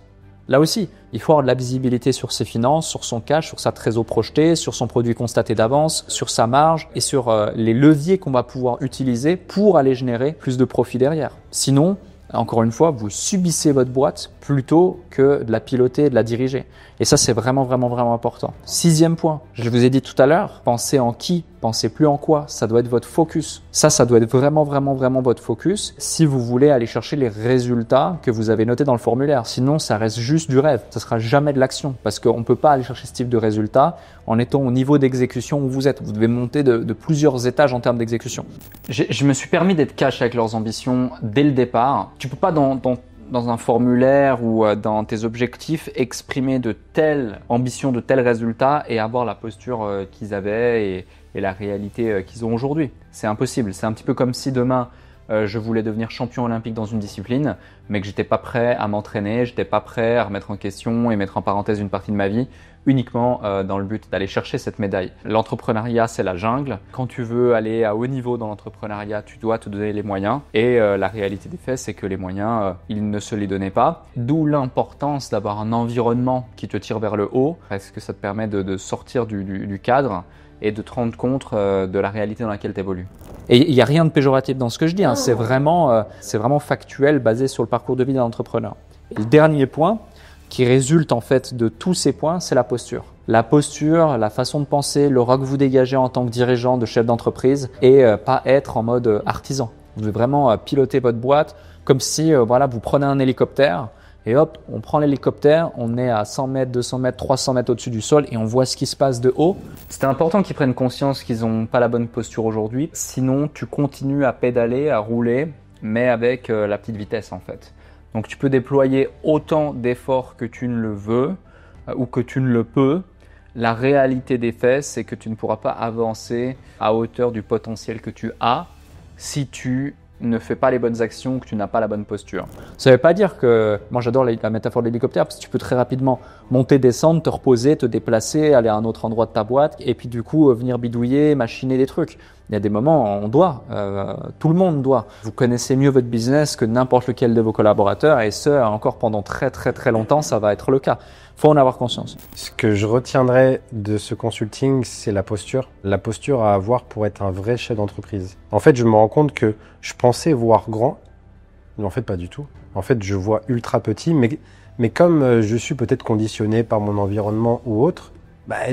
Là aussi, il faut avoir de la visibilité sur ses finances, sur son cash, sur sa trésor projetée, sur son produit constaté d'avance, sur sa marge et sur les leviers qu'on va pouvoir utiliser pour aller générer plus de profit derrière. Sinon, encore une fois, vous subissez votre boîte plutôt que de la piloter et de la diriger. Et ça, c'est vraiment, vraiment, vraiment important. Sixième point, je vous ai dit tout à l'heure, pensez en qui, pensez plus en quoi. Ça doit être votre focus. Ça doit être vraiment, vraiment, vraiment votre focus si vous voulez aller chercher les résultats que vous avez notés dans le formulaire. Sinon, ça reste juste du rêve. Ça sera jamais de l'action parce qu'on ne peut pas aller chercher ce type de résultats en étant au niveau d'exécution où vous êtes. Vous devez monter de plusieurs étages en termes d'exécution. Je me suis permis d'être cash avec leurs ambitions dès le départ. Tu peux pas dans un formulaire ou dans tes objectifs exprimer de telles ambitions, de tels résultats et avoir la posture qu'ils avaient et la réalité qu'ils ont aujourd'hui. C'est impossible. C'est un petit peu comme si demain je voulais devenir champion olympique dans une discipline, mais que j'étais pas prêt à m'entraîner, j'étais pas prêt à remettre en question et mettre en parenthèse une partie de ma vie uniquement dans le but d'aller chercher cette médaille. L'entrepreneuriat, c'est la jungle. Quand tu veux aller à haut niveau dans l'entrepreneuriat, tu dois te donner les moyens. Et la réalité des faits, c'est que les moyens, ils ne se les donnaient pas. D'où l'importance d'avoir un environnement qui te tire vers le haut, parce que ça te permet de sortir du cadre et de te rendre compte de la réalité dans laquelle tu évolues. Et il n'y a rien de péjoratif dans ce que je dis, hein. C'est vraiment factuel, basé sur le parcours de vie d'un entrepreneur. Et le dernier point, qui résulte en fait de tous ces points, c'est la posture. La posture, la façon de penser, l'aura que vous dégagez en tant que dirigeant, de chef d'entreprise et pas être en mode artisan. Vous devez vraiment piloter votre boîte comme si vous prenez un hélicoptère Et hop, on prend l'hélicoptère, on est à 100 mètres, 200 mètres, 300 mètres au-dessus du sol et on voit ce qui se passe de haut. C'était important qu'ils prennent conscience qu'ils n'ont pas la bonne posture aujourd'hui. Sinon, tu continues à pédaler, à rouler, mais avec la petite vitesse en fait. Donc tu peux déployer autant d'efforts que tu ne le veux ou que tu ne le peux. La réalité des faits, c'est que tu ne pourras pas avancer à hauteur du potentiel que tu as si tu ne fais pas les bonnes actions ou que tu n'as pas la bonne posture. Ça ne veut pas dire que… Moi, j'adore la métaphore de l'hélicoptère parce que tu peux très rapidement monter, descendre, te reposer, te déplacer, aller à un autre endroit de ta boîte et puis du coup venir bidouiller, machiner des trucs. Il y a des moments où on doit, tout le monde doit. Vous connaissez mieux votre business que n'importe lequel de vos collaborateurs et ce, encore pendant très très très longtemps, ça va être le cas. Il faut en avoir conscience. Ce que je retiendrai de ce consulting, c'est la posture. La posture à avoir pour être un vrai chef d'entreprise. En fait, je me rends compte que je pensais voir grand, mais en fait pas du tout. En fait, je vois ultra petit, mais comme je suis peut-être conditionné par mon environnement ou autre,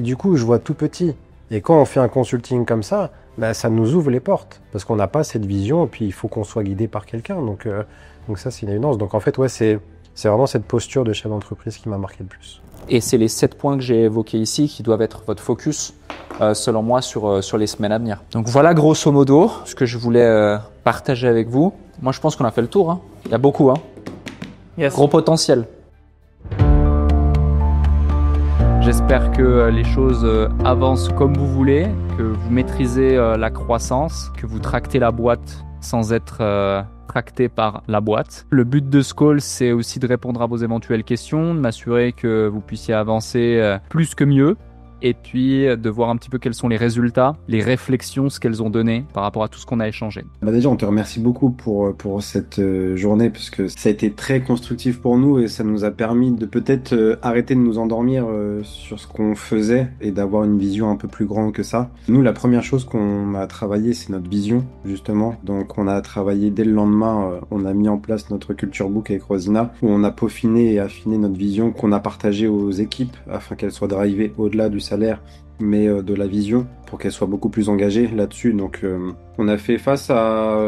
du coup, je vois tout petit. Et quand on fait un consulting comme ça, ça nous ouvre les portes parce qu'on n'a pas cette vision et puis il faut qu'on soit guidé par quelqu'un. Donc ça, c'est une évidence. Donc en fait, ouais, c'est vraiment cette posture de chef d'entreprise qui m'a marqué le plus. Et c'est les 7 points que j'ai évoqués ici qui doivent être votre focus, selon moi, sur les semaines à venir. Donc voilà, grosso modo, ce que je voulais partager avec vous. Moi, je pense qu'on a fait le tour. Hein. Il y a beaucoup. Hein. Yes. Gros potentiel. J'espère que les choses avancent comme vous voulez, que vous maîtrisez la croissance, que vous tractez la boîte sans être tracté par la boîte. Le but de ce call, c'est aussi de répondre à vos éventuelles questions, de m'assurer que vous puissiez avancer plus que mieux et puis de voir un petit peu quels sont les résultats, les réflexions, ce qu'elles ont donné par rapport à tout ce qu'on a échangé. Déjà, on te remercie beaucoup pour cette journée parce que ça a été très constructif pour nous et ça nous a permis de peut-être arrêter de nous endormir sur ce qu'on faisait et d'avoir une vision un peu plus grande que ça. Nous, la première chose qu'on a travaillé, c'est notre vision, justement. Donc, on a travaillé dès le lendemain, on a mis en place notre culture book avec Rosina où on a peaufiné et affiné notre vision qu'on a partagée aux équipes afin qu'elle soit drivée au-delà du salaire, mais de la vision pour qu'elle soit beaucoup plus engagée là-dessus. Donc on a fait face à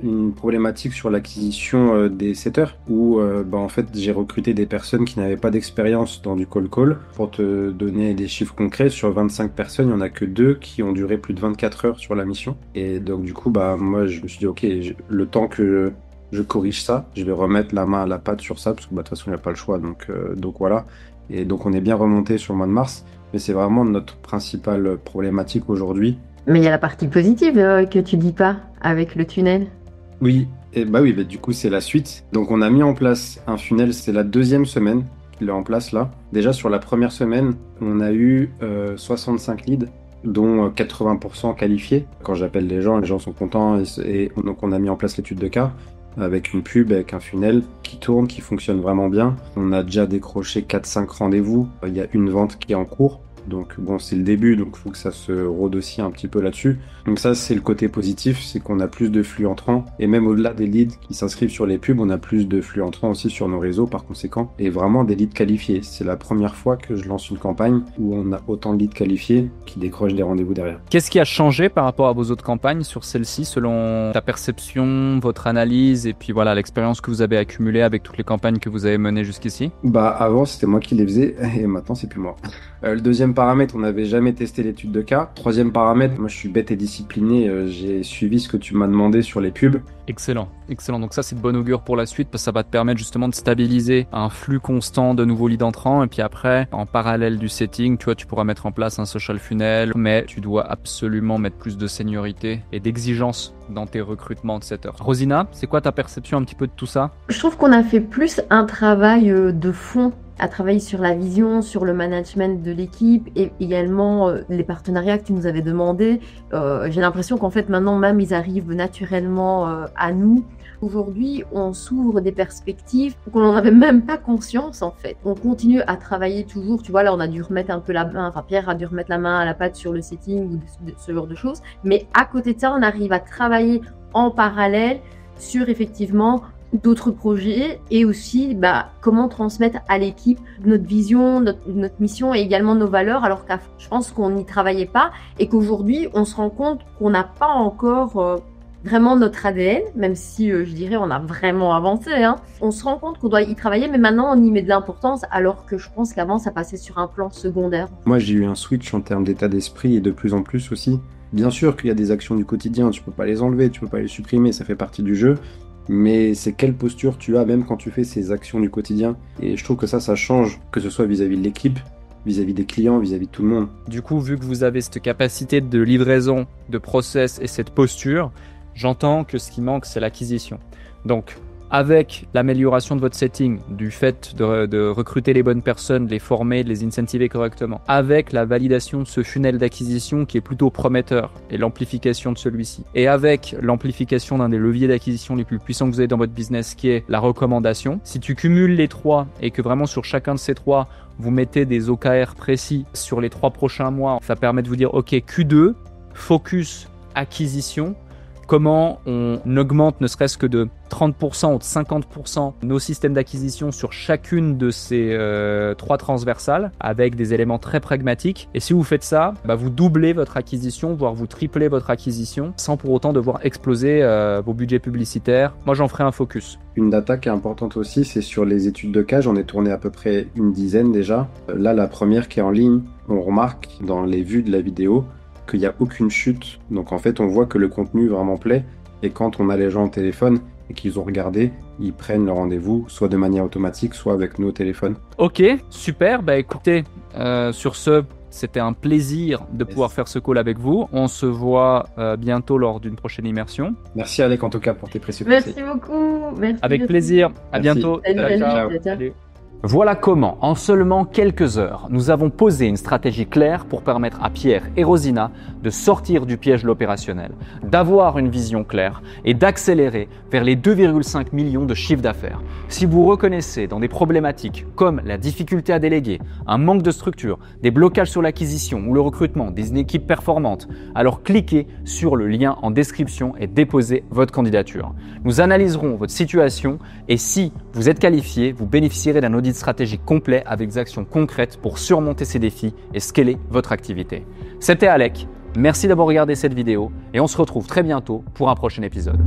une problématique sur l'acquisition des setters où en fait j'ai recruté des personnes qui n'avaient pas d'expérience dans du call. Pour te donner des chiffres concrets, sur 25 personnes, il n'y en a que 2 qui ont duré plus de 24 heures sur la mission. Et donc du coup moi je me suis dit ok, le temps que je corrige ça, je vais remettre la main à la pâte sur ça parce que de toute façon il n'y a pas le choix, donc voilà. Et donc on est bien remonté sur le mois de mars, mais c'est vraiment notre principale problématique aujourd'hui. Mais il y a la partie positive que tu dis pas avec le tunnel. Oui, et du coup c'est la suite. Donc on a mis en place un funnel, c'est la 2e semaine qu'il est en place là. Déjà sur la première semaine, on a eu 65 leads, dont 80% qualifiés. Quand j'appelle les gens sont contents et donc on a mis en place l'étude de cas. Avec une pub, avec un funnel qui tourne, qui fonctionne vraiment bien. On a déjà décroché 4-5 rendez-vous. Il y a une vente qui est en cours. Donc bon, c'est le début, donc il faut que ça se rôde aussi un petit peu là-dessus. Donc ça, c'est le côté positif, c'est qu'on a plus de flux entrants. Et même au-delà des leads qui s'inscrivent sur les pubs, on a plus de flux entrants aussi sur nos réseaux par conséquent. Et vraiment des leads qualifiés. C'est la première fois que je lance une campagne où on a autant de leads qualifiés qui décrochent des rendez-vous derrière. Qu'est-ce qui a changé par rapport à vos autres campagnes sur celle-ci, selon ta perception, votre analyse et puis voilà l'expérience que vous avez accumulée avec toutes les campagnes que vous avez menées jusqu'ici? Avant, c'était moi qui les faisais et maintenant, c'est plus moi. Le deuxième paramètre, on n'avait jamais testé l'étude de cas. Troisième paramètre, moi je suis bête et discipliné, j'ai suivi ce que tu m'as demandé sur les pubs. Excellent. Donc ça c'est de bon augure pour la suite parce que ça va te permettre justement de stabiliser un flux constant de nouveaux leads entrants et puis après, en parallèle du setting, tu vois, tu pourras mettre en place un social funnel, mais tu dois absolument mettre plus de seniorité et d'exigence dans tes recrutements de setters. Rosina, c'est quoi ta perception un petit peu de tout ça? Je trouve qu'on a fait plus un travail de fond à travailler sur la vision, sur le management de l'équipe et également les partenariats que tu nous avais demandé. J'ai l'impression qu'en fait maintenant même ils arrivent naturellement à nous. Aujourd'hui, on s'ouvre des perspectives qu'on n'en avait même pas conscience en fait. On continue à travailler toujours, tu vois, là on a dû remettre un peu la main, enfin Pierre a dû remettre la main à la pâte sur le setting ou ce genre de choses. Mais à côté de ça, on arrive à travailler en parallèle sur effectivement d'autres projets et aussi comment transmettre à l'équipe notre vision, notre mission et également nos valeurs alors je pense qu'on n'y travaillait pas et qu'aujourd'hui on se rend compte qu'on n'a pas encore vraiment notre ADN, même si je dirais on a vraiment avancé. Hein. On se rend compte qu'on doit y travailler, mais maintenant on y met de l'importance, alors que je pense qu'avant ça passait sur un plan secondaire. Moi j'ai eu un switch en termes d'état d'esprit et de plus en plus aussi. Bien sûr qu'il y a des actions du quotidien, tu peux pas les enlever, tu peux pas les supprimer, ça fait partie du jeu. Mais c'est quelle posture tu as même quand tu fais ces actions du quotidien. Et je trouve que ça change, que ce soit vis-à-vis de l'équipe, vis-à-vis des clients, vis-à-vis de tout le monde. Du coup, vu que vous avez cette capacité de livraison, de process et cette posture, j'entends que ce qui manque, c'est l'acquisition. Donc, avec l'amélioration de votre setting, du fait de recruter les bonnes personnes, de les former, de les incentiver correctement, avec la validation de ce funnel d'acquisition qui est plutôt prometteur et l'amplification de celui-ci, et avec l'amplification d'un des leviers d'acquisition les plus puissants que vous avez dans votre business qui est la recommandation, si tu cumules les trois et que vraiment sur chacun de ces trois, vous mettez des OKR précis sur les 3 prochains mois, ça permet de vous dire ok, Q2, focus, acquisition. Comment on augmente ne serait-ce que de 30% ou de 50% nos systèmes d'acquisition sur chacune de ces 3 transversales avec des éléments très pragmatiques. Et si vous faites ça, vous doublez votre acquisition, voire vous triplez votre acquisition sans pour autant devoir exploser vos budgets publicitaires. Moi, j'en ferai un focus. Une data qui est importante aussi, c'est sur les études de cas. J'en ai tourné à peu près une dizaine déjà. Là, la première qui est en ligne, on remarque dans les vues de la vidéo qu'il n'y a aucune chute. Donc en fait, on voit que le contenu vraiment plaît. Et quand on a les gens au téléphone et qu'ils ont regardé, ils prennent le rendez-vous, soit de manière automatique, soit avec nous au téléphone. Ok, super. Écoutez, sur ce, c'était un plaisir de pouvoir faire ce call avec vous. On se voit bientôt lors d'une prochaine immersion. Merci Alec en tout cas pour tes précieux conseils. Merci beaucoup. Merci. Avec plaisir. À bientôt. Salut. Voilà comment, en seulement quelques heures, nous avons posé une stratégie claire pour permettre à Pierre et Rosina de sortir du piège de l'opérationnel, d'avoir une vision claire et d'accélérer vers les 2,5 millions de chiffre d'affaires. Si vous reconnaissez dans des problématiques comme la difficulté à déléguer, un manque de structure, des blocages sur l'acquisition ou le recrutement d'une équipe performante, alors cliquez sur le lien en description et déposez votre candidature. Nous analyserons votre situation et si vous êtes qualifié, vous bénéficierez d'un audit stratégique complet avec des actions concrètes pour surmonter ces défis et scaler votre activité. C'était Alec, merci d'avoir regardé cette vidéo et on se retrouve très bientôt pour un prochain épisode.